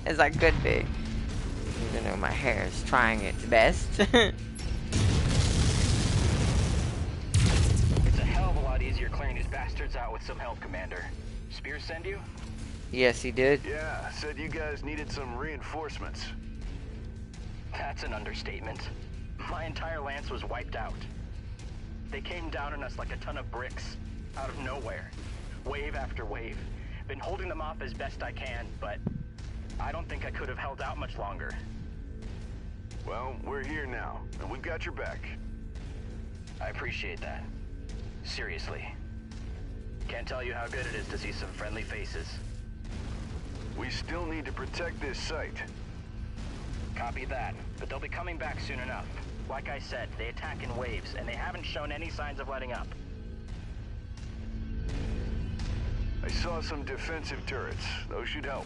as I could be. Even though my hair is trying its best. It's a hell of a lot easier clearing these bastards out with some help, Commander. Spears send you? Yes, he did. Yeah, said you guys needed some reinforcements. That's an understatement. My entire lance was wiped out. They came down on us like a ton of bricks, out of nowhere. Wave after wave. Been holding them off as best I can, but I don't think I could have held out much longer. Well, we're here now, and we've got your back. I appreciate that. Seriously. Can't tell you how good it is to see some friendly faces. We still need to protect this site. Copy that, but they'll be coming back soon enough. Like I said, they attack in waves, and they haven't shown any signs of letting up. I saw some defensive turrets. Those should help.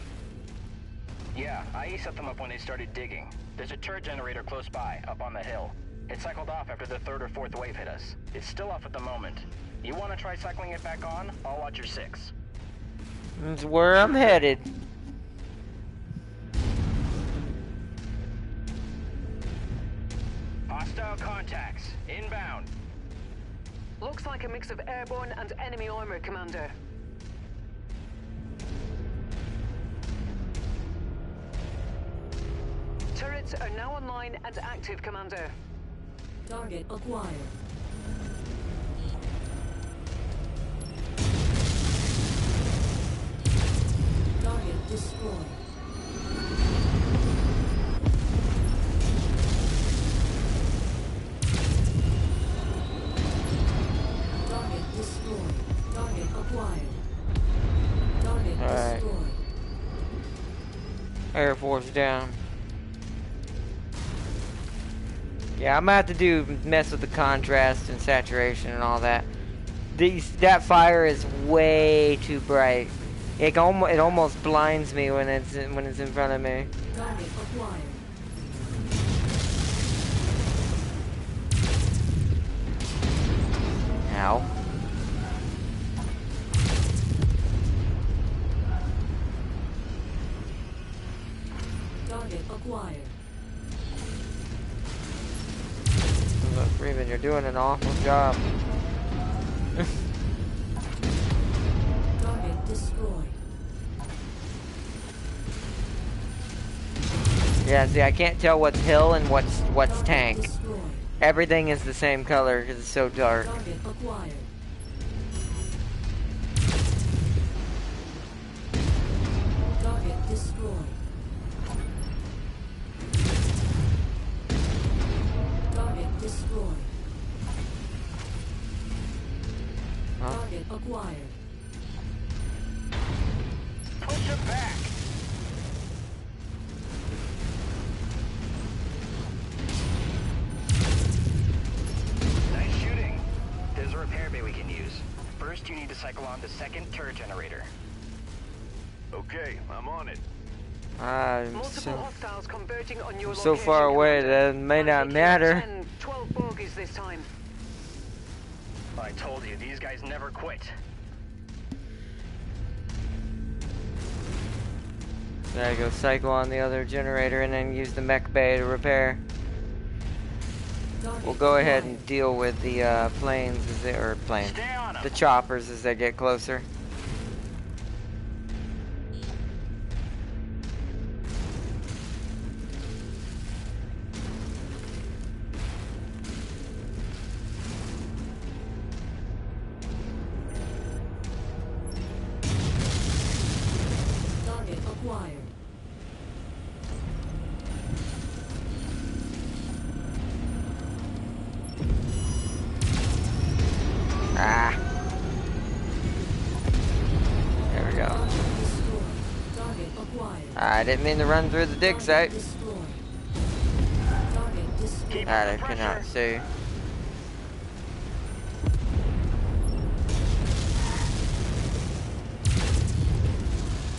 Yeah, I set them up when they started digging. There's a turret generator close by, up on the hill. It cycled off after the third or fourth wave hit us. It's still off at the moment. You want to try cycling it back on? I'll watch your 6. That's where I'm headed. Hostile contacts. Inbound. Looks like a mix of airborne and enemy armor, Commander. Turrets are now online and active, Commander. Target acquired. Target destroyed. Target destroyed. Target acquired. Target destroyed. Air Force down. Yeah, I'm gonna have to mess with the contrast and saturation and all that. That fire is way too bright. It almost blinds me when it's in front of me. Target acquired. Ow. Target acquired. Look, Freeman, you're doing an awful job. Target destroyed. Yeah, see, I can't tell what's hill and what's tank. Destroyed. Everything is the same color because it's so dark. Target acquired. Target destroyed. Target destroyed. Huh? Target acquired. Push him back! Nice shooting. There's a repair bay we can use. First, you need to cycle on the second turret generator. Okay, I'm on it. Multiple hostiles converging on your so location, far away Commander. that it may not matter. 10, 12 bogies this time. I told you, these guys never quit. Gotta go cycle on the other generator and then use the mech bay to repair. We'll go ahead and deal with the planes as they, or planes, the choppers as they get closer. Target acquired. Ah. There we go. Target acquired. I didn't mean to run through the dig site. Destroyed. Target destroyed. That I cannot see.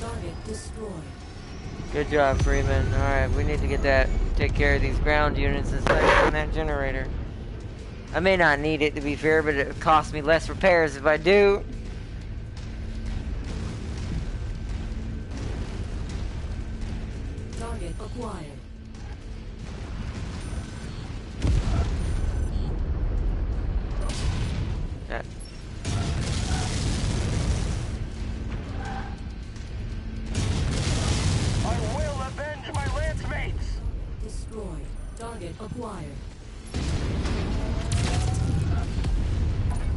Target destroyed. Good job, Freeman. Alright, we need to get that, take care of these ground units and cycle on that generator. I may not need it, to be fair, but it costs me less repairs if I do. Target acquired. That- I will avenge my lance mates! Destroyed. Target acquired.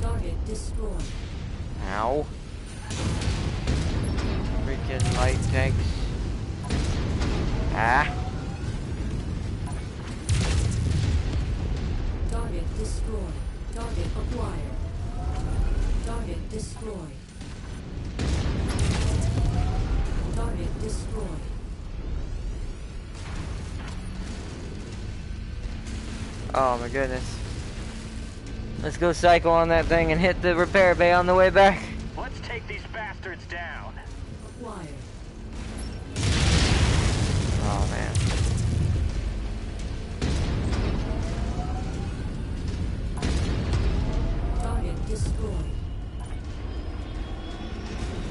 Target destroyed. Ow. Freaking light tanks. Ah. Target destroyed. Target acquired. Target destroyed. Target destroyed. Oh my goodness. Let's go cycle on that thing and hit the repair bay on the way back. Let's take these bastards down. Acquired. Oh man. Target destroyed.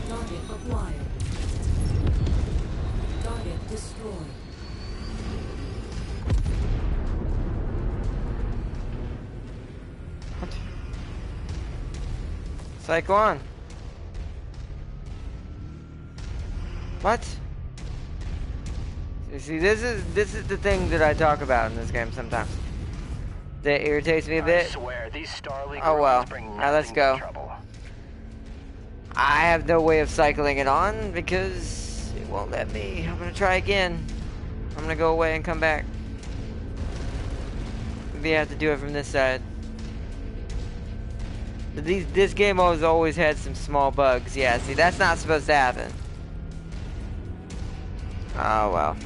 Target acquired. Target destroyed. Cycle on. What? You see, this is the thing that I talk about in this game sometimes. That irritates me a bit. I swear, these Starleague Oh well. bring Now let's nothing go. but trouble. I have no way of cycling it on because it won't let me. I'm gonna try again. I'm gonna go away and come back. Maybe I have to do it from this side. This game has always had some small bugs. Yeah, see, that's not supposed to happen. Oh well.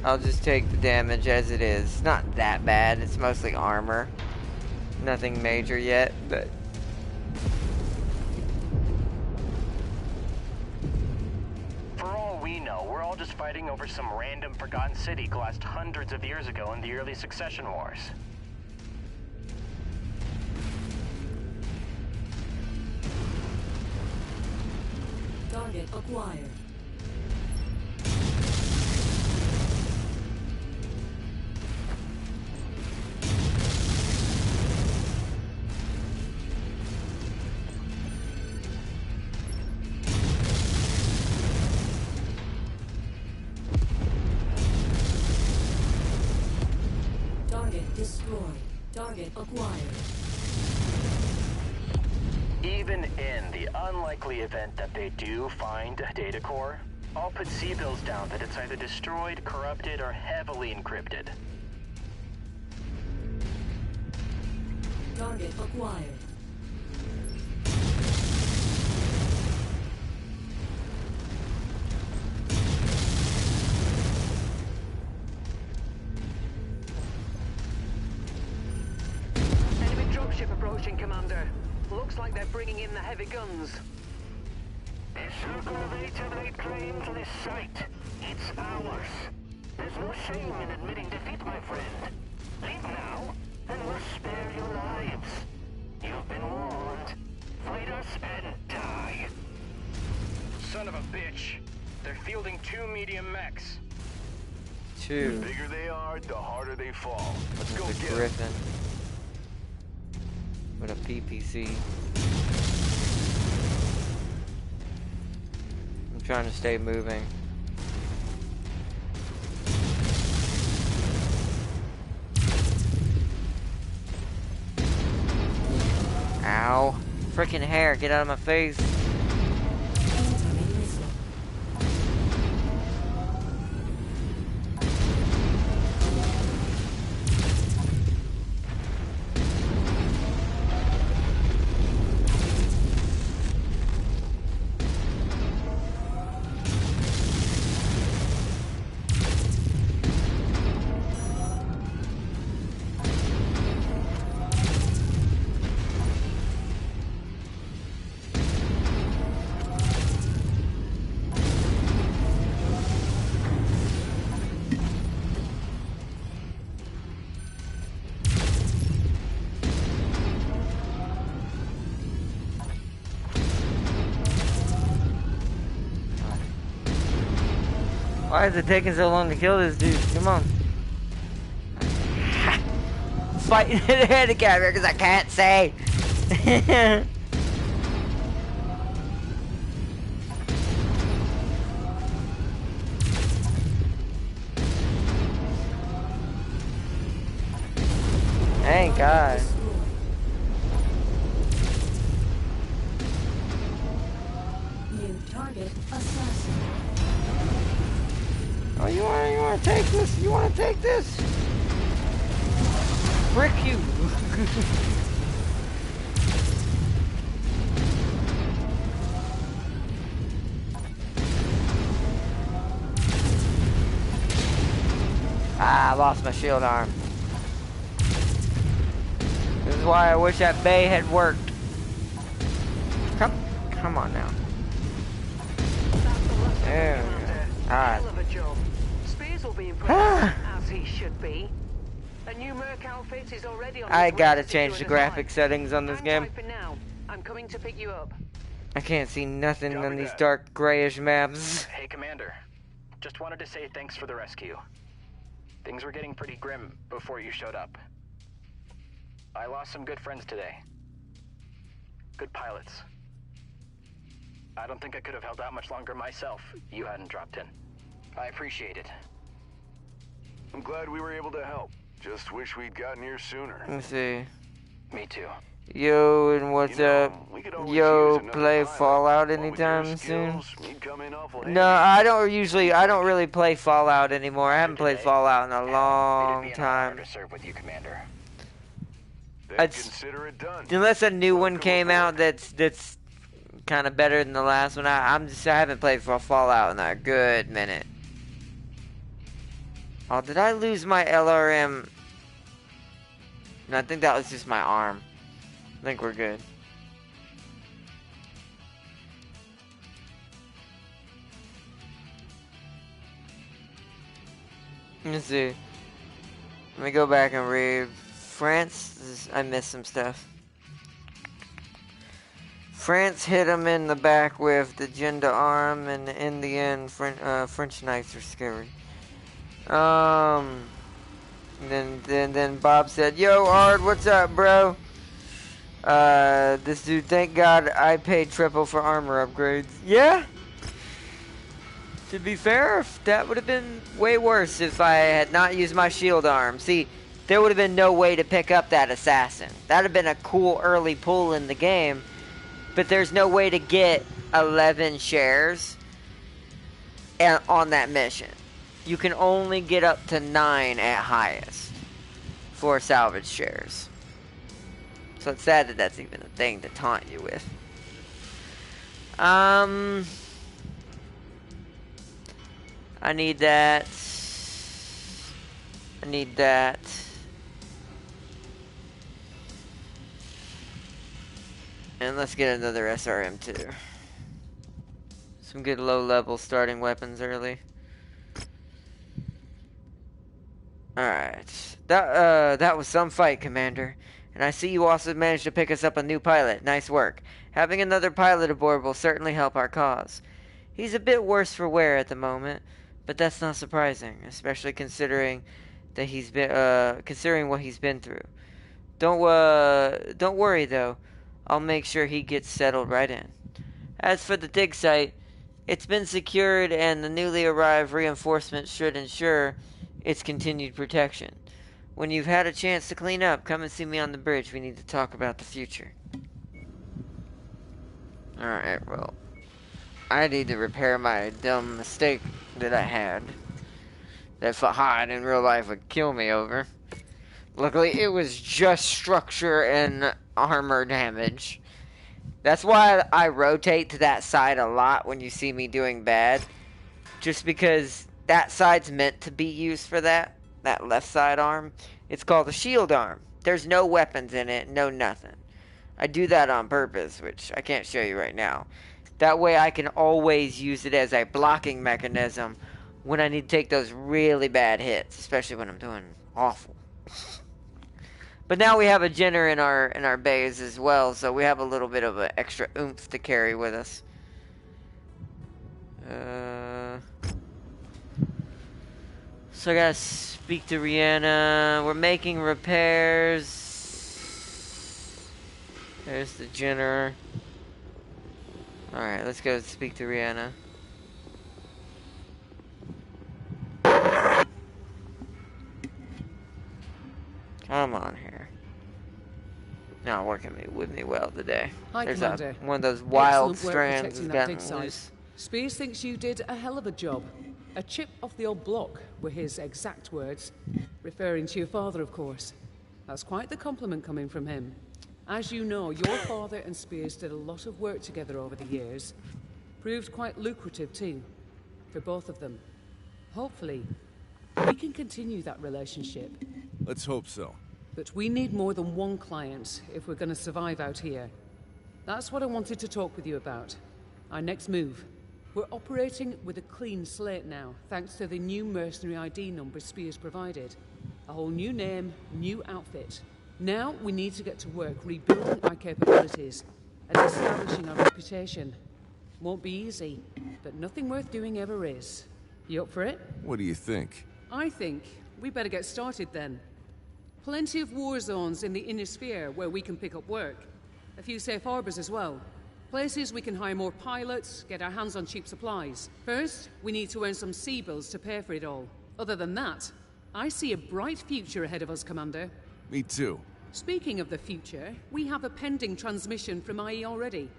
I'll just take the damage as it is. It's not that bad. It's mostly armor. Nothing major yet, but... For all we know, we're all just fighting over some random forgotten city glassed hundreds of years ago in the early succession wars. Target acquired. Target destroyed. Target acquired. Even in the unlikely event that they do find a data core, I'll put C-bills down that it's either destroyed, corrupted, or heavily encrypted. Target acquired. Enemy dropship approaching, Commander. Looks like they're bringing in the heavy guns. This circle of 8 have laid claim to this site. It's ours. There's no shame in admitting defeat, my friend. Leave now, and we'll spare your lives. You've been warned. Fight us and die. Son of a bitch. They're fielding 2 medium mechs. 2. The bigger they are, the harder they fall. Let's go There's a get 'em. Griffin. With a PPC. I'm trying to stay moving. Ow. Freaking hair, get out of my face. Why is it taking so long to kill this dude? Come on. Fighting the handicap because I can't say. Thank God. New target assassin. Oh, you wanna take this? You wanna take this? Frick you! Ah, I lost my shield arm. This is why I wish that bay had worked. Come on now. There we go. Alright. Spears will be impressed, as he should be. A new Merc outfit is already on. I gotta change the graphic settings on this game. Now. I'm coming to pick you up. I can't see nothing on these dark grayish maps. Hey, Commander. Just wanted to say thanks for the rescue. Things were getting pretty grim before you showed up. I lost some good friends today. Good pilots. I don't think I could have held out much longer myself if you hadn't dropped in. I appreciate it. I'm glad we were able to help. Just wish we'd gotten here sooner. Let me see. Me too. Yo, and what's up? Yo, play Fallout anytime soon? No, I don't really play Fallout anymore. I haven't played Fallout in a long time. To serve with you, Commander. Consider it done. Unless a new one came out that's kind of better than the last one. I haven't played for Fallout in a good minute. Oh, did I lose my LRM? No, I think that was just my arm. I think we're good. Let me see. Let me go back and read. France, I missed some stuff. France hit him in the back with the Genda arm, and in the end, French knives are scary. Then Bob said, "Yo, Ard, what's up, bro?" This dude, thank God I paid triple for armor upgrades. Yeah. To be fair, that would have been way worse if I had not used my shield arm. See, there would have been no way to pick up that assassin. That would have been a cool early pull in the game. But there's no way to get 11 shares on that mission. You can only get up to 9 at highest for salvage shares. So it's sad that that's even a thing to taunt you with. I need that. I need that. And let's get another SRM too. some good low-level starting weapons early. Alright. That was some fight, Commander. And I see you also managed to pick us up a new pilot. Nice work. Having another pilot aboard will certainly help our cause. He's a bit worse for wear at the moment, but that's not surprising, especially considering that he's been considering what he's been through. Don't worry though. I'll make sure he gets settled right in. As for the dig site, it's been secured and the newly arrived reinforcements should ensure its continued protection. When you've had a chance to clean up, come and see me on the bridge. We need to talk about the future. Alright, well, I need to repair my dumb mistake that I had. That Fahad in real life would kill me over. Luckily, it was just structure and armor damage. That's why I rotate to that side a lot when you see me doing bad. Just because that side's meant to be used for that left side arm. It's called a shield arm. There's no weapons in it, no nothing. I do that on purpose, which I can't show you right now. That way I can always use it as a blocking mechanism when I need to take those really bad hits, especially when I'm doing awful. But now we have a Jenner in our bays as well, so we have a little bit of an extra oomph to carry with us. So I gotta speak to Rihanna. We're making repairs. There's the Jenner. Alright, let's go speak to Rihanna. Come on here. Not working with me well today. Hi, There's Commander. one of those wild Excellent work strands protecting has that dig gotten site. loose. Spears thinks you did a hell of a job. A chip off the old block were his exact words, referring to your father, of course. That's quite the compliment coming from him. As you know, your father and Spears did a lot of work together over the years. Proved quite lucrative too, for both of them. Hopefully, we can continue that relationship. Let's hope so. But we need more than one client if we're going to survive out here. That's what I wanted to talk with you about. Our next move. We're operating with a clean slate now, thanks to the new mercenary ID number Spears provided. A whole new name, new outfit. Now we need to get to work rebuilding our capabilities and establishing our reputation. Won't be easy, but nothing worth doing ever is. You up for it? What do you think? I think we better get started then. Plenty of war zones in the inner sphere where we can pick up work. A few safe harbors as well. Places we can hire more pilots, get our hands on cheap supplies. First, we need to earn some sea bills to pay for it all. Other than that, I see a bright future ahead of us, Commander. Me too. Speaking of the future, we have a pending transmission from IE already.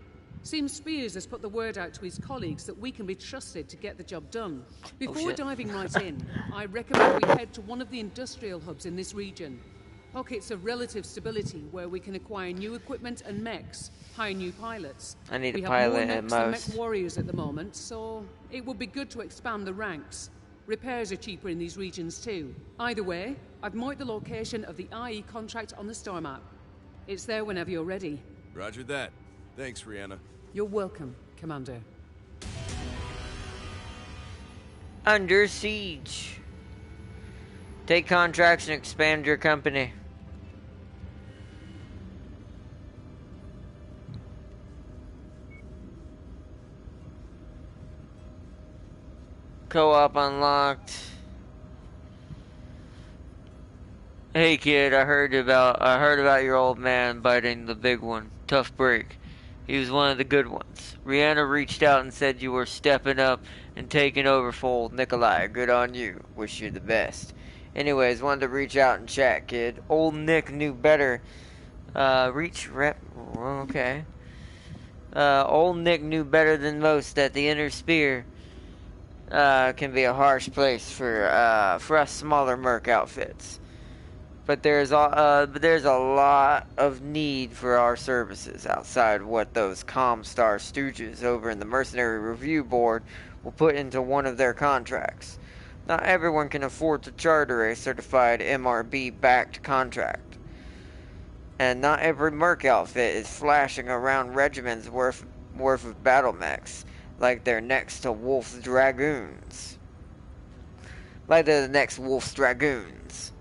Seems Spears has put the word out to his colleagues that we can be trusted to get the job done. Before diving right in, I recommend we head to one of the industrial hubs in this region. Pockets of relative stability where we can acquire new equipment and mechs, hire new pilots. I need we a pilot have at more most. Mech warriors at the moment, so it would be good to expand the ranks. Repairs are cheaper in these regions too. Either way, I've marked the location of the IE contract on the star map. It's there whenever you're ready. Roger that. Thanks, Rihanna. You're welcome, Commander. Under siege. Take contracts and expand your company. Co-op unlocked. Hey kid, I heard about your old man biting the big one. Tough break. He was one of the good ones. Rihanna reached out and said you were stepping up and taking over for old Nikolai. Good on you. Wish you the best. Anyways, wanted to reach out and chat, kid. Old Nick knew better. Okay. Old Nick knew better than most that the inner sphere can be a harsh place for us smaller merc outfits. But there's a lot of need for our services outside what those Comstar stooges over in the Mercenary Review Board will put into one of their contracts. Not everyone can afford to charter a certified MRB-backed contract. And not every merc outfit is flashing around regiments worth of battle mechs. like they're next to Wolf's Dragoons. Like they're the next Wolf's Dragoons.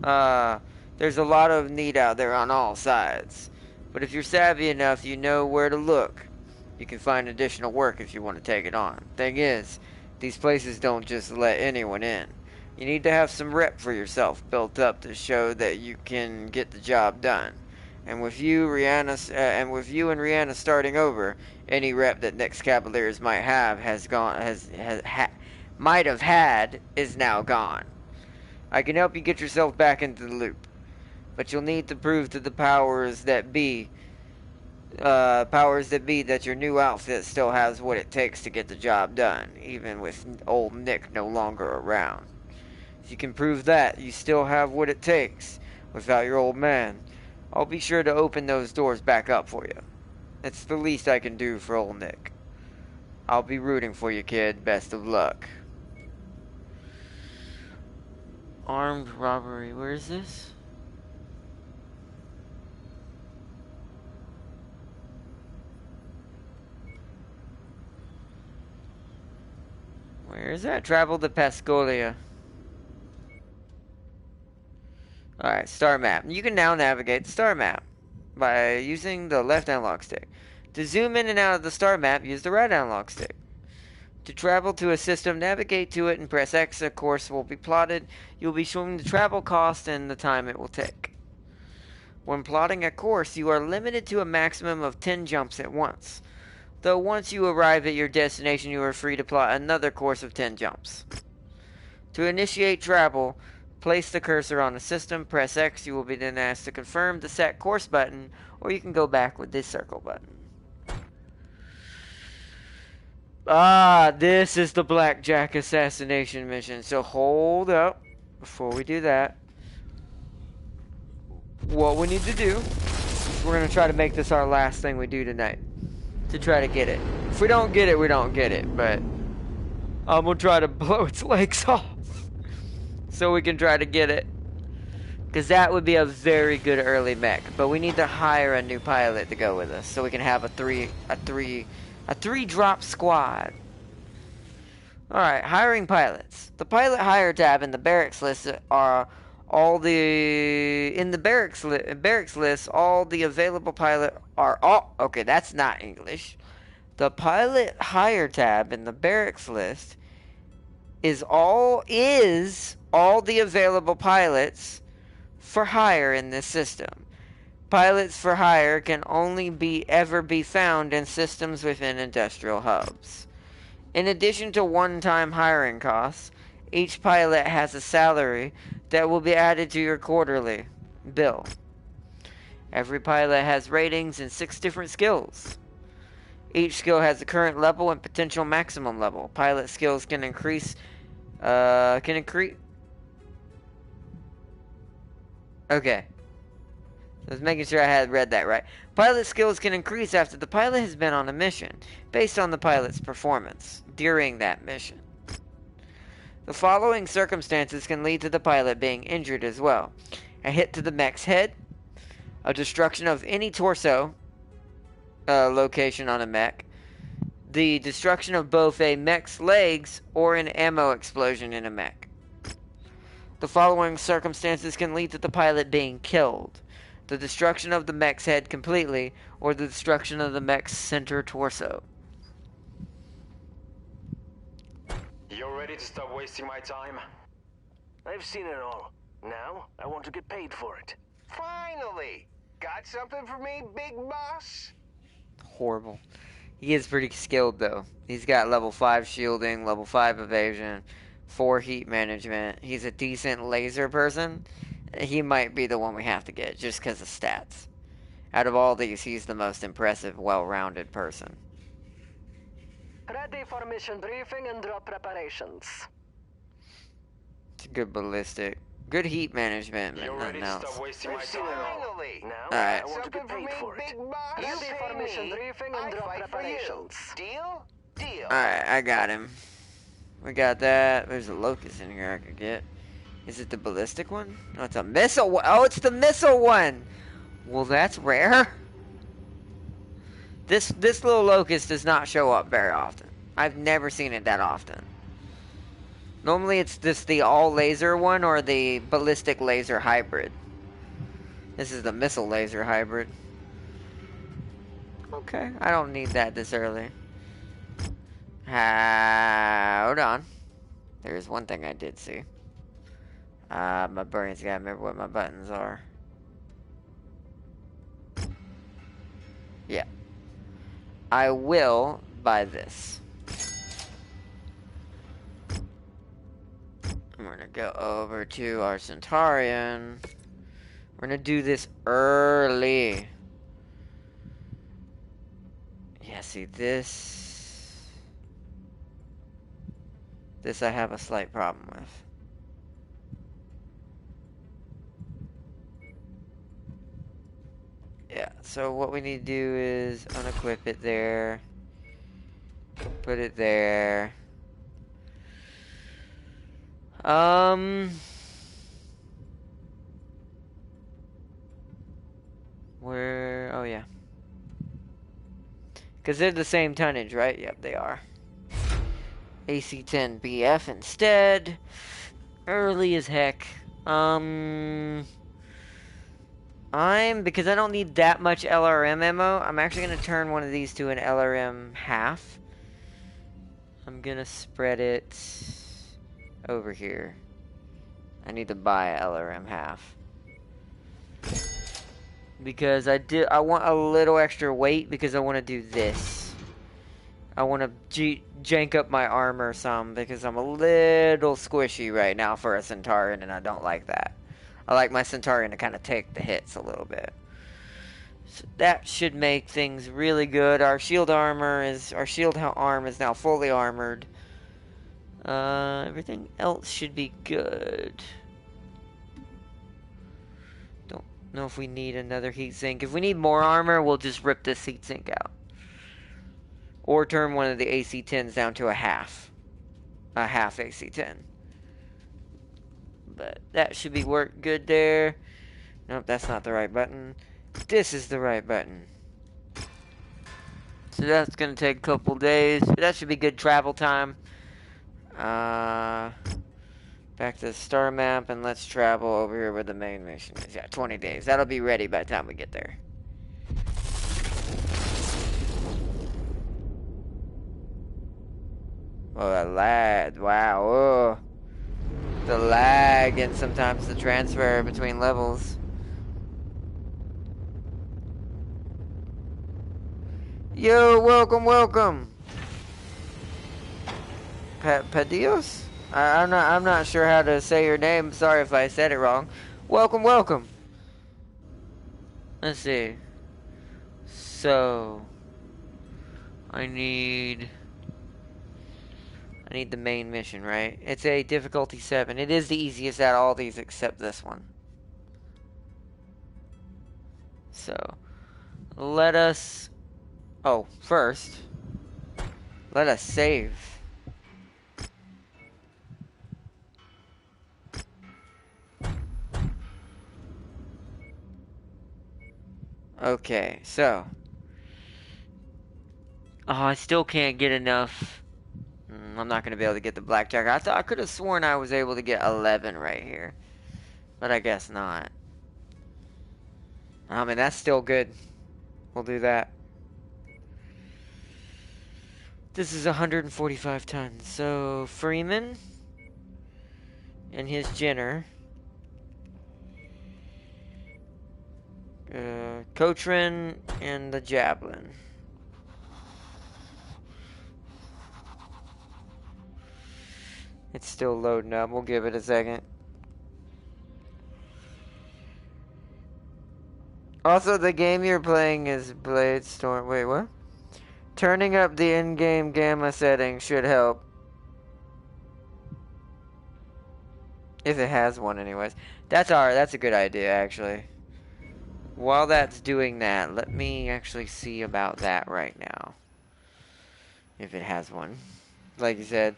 There's a lot of need out there on all sides. But if you're savvy enough, you know where to look. You can find additional work if you want to take it on. Thing is, these places don't just let anyone in. You need to have some rep for yourself built up to show that you can get the job done. And with you, and Rihanna starting over, any rep that Nick's Cavaliers might have might have had is now gone. I can help you get yourself back into the loop, but you'll need to prove to the powers that be that your new outfit still has what it takes to get the job done, even with old Nick no longer around. If you can prove that you still have what it takes without your old man, I'll be sure to open those doors back up for you. It's the least I can do for old Nick. I'll be rooting for you, kid. Best of luck. Armed robbery. Where is this? Where is that? Travel to Pascolia. Alright, star map. You can now navigate the star map by using the left analog stick. To zoom in and out of the star map, use the right analog stick. To travel to a system, navigate to it and press X. A course will be plotted. You'll be shown the travel cost and the time it will take. When plotting a course, you are limited to a maximum of 10 jumps at once. Though once you arrive at your destination, you are free to plot another course of 10 jumps. To initiate travel, place the cursor on the system, press X. You will be then asked to confirm the set course button, or you can go back with this circle button. This is the Blackjack assassination mission. So hold up before we do that. What we need to do is we're going to try to make this our last thing we do tonight. To try to get it. If we don't get it, we don't get it. But I'm going to try to blow its legs off. So we can try to get it. Because that would be a very good early mech. But we need to hire a new pilot to go with us. So we can have a three drop squad. Alright, hiring pilots. The pilot hire tab in the barracks list are all the... In the barracks list, all the available pilot are all... Okay, that's not English. The pilot hire tab in the barracks list is all the available pilots for hire in this system. Pilots for hire can only ever be found in systems within industrial hubs. In addition to one-time hiring costs, each pilot has a salary that will be added to your quarterly bill. Every pilot has ratings in 6 different skills. Each skill has a current level and potential maximum level. Pilot skills can increase... Okay. I was making sure I had read that right. Pilot skills can increase after the pilot has been on a mission, based on the pilot's performance during that mission. The following circumstances can lead to the pilot being injured as well. A hit to the mech's head, a destruction of any torso location on a mech, the destruction of both a mech's legs, or an ammo explosion in a mech. The following circumstances can lead to the pilot being killed. The destruction of the mech's head completely, or the destruction of the mech's center torso. You're ready to stop wasting my time? I've seen it all. Now, I want to get paid for it. Finally! Got something for me, big boss? Horrible. He is pretty skilled, though. He's got level 5 shielding, level 5 evasion, 4 heat management. He's a decent laser person. He might be the one we have to get, just because of stats. Out of all these, he's the most impressive, well-rounded person. Ready for mission briefing and drop preparations. It's a good ballistic. Good heat management, You're nothing ready to else. stop wasting my time. Finally! Now, Alright. I want to get paid for it. Big boss? Ready for mission briefing and drop preparations. Deal? Deal. Alright, I got him. We got that. There's a locust in here I could get. Is it the ballistic one? No, it's a missile one. Oh, it's the missile one! Well, that's rare. This little locust does not show up very often. I've never seen it that often. Normally it's just the all laser one or the ballistic laser hybrid. This is the missile laser hybrid. Okay, I don't need that this early. Hold on. There's one thing I did see. My brain's gotta remember what my buttons are. Yeah. I will buy this. We're gonna go over to our Centaurian. We're gonna do this early. Yeah, see this. This I have a slight problem with. Yeah, so what we need to do is unequip it there. Put it there. Where? Oh, yeah. Because they're the same tonnage, right? Yep, they are. AC-10BF instead. Early as heck. Because I don't need that much LRM ammo, I'm actually going to turn one of these to an LRM half. I'm going to spread it over here. I need to buy a LRM half. Because I want a little extra weight because I want to do this. I want to jank up my armor some because I'm a little squishy right now for a Centaurian and I don't like that. I like my Centaurian to kind of take the hits a little bit. So that should make things really good. Our shield arm is now fully armored. Everything else should be good. Don't know if we need another heatsink. If we need more armor, we'll just rip this heatsink out. Or turn one of the AC-10s down to a half. A half AC-10. But that should be work good there. Nope, that's not the right button. This is the right button. So that's going to take a couple days. But that should be good travel time. Back to the star map and let's travel over here where the main mission is. Yeah, 20 days. That'll be ready by the time we get there. Oh, that lag. Wow. Oh. The lag and sometimes the transfer between levels. Yo, welcome. Padios? I'm not sure how to say your name. Sorry if I said it wrong. Welcome. Let's see. So I need the main mission, right? It's a difficulty 7. It is the easiest out of all these except this one. So, let us... Oh, first, let us save. Okay, so... Oh, I still can't get enough... I'm not going to be able to get the blackjack. I could have sworn I was able to get 11 right here. But I guess not. I mean, that's still good. We'll do that. This is 145 tons. So, Freeman and his Jenner. Cochran and the Javelin. It's still loading up. We'll give it a second. Also, the game you're playing is Bladestorm. Wait, what? Turning up the in-game gamma setting should help. If it has one, anyways. That's a good idea, actually. While that's doing that, let me actually see about that right now. If it has one. Like you said.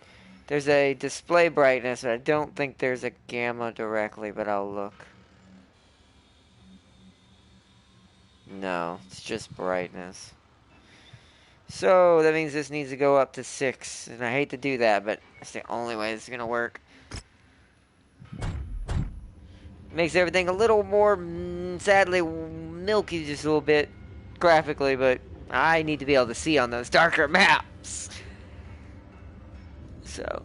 There's a display brightness, but I don't think there's a gamma directly, but I'll look. No, it's just brightness. So that means this needs to go up to 6. And I hate to do that, but it's the only way it's going to work. Makes everything a little more, sadly, milky just a little bit graphically, but I need to be able to see on those darker maps. So,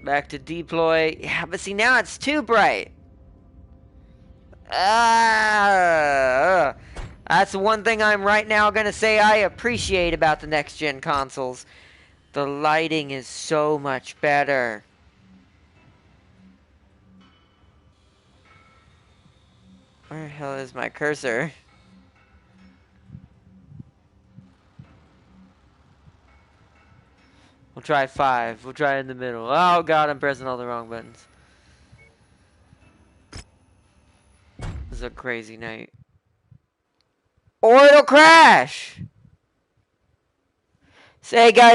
back to deploy. Yeah, but see, now it's too bright. That's the one thing I'm right now going to say I appreciate about the next-gen consoles. The lighting is so much better. Where the hell is my cursor? We'll try 5. We'll try in the middle. Oh god, I'm pressing all the wrong buttons. This is a crazy night. Or it'll crash! Say, guys.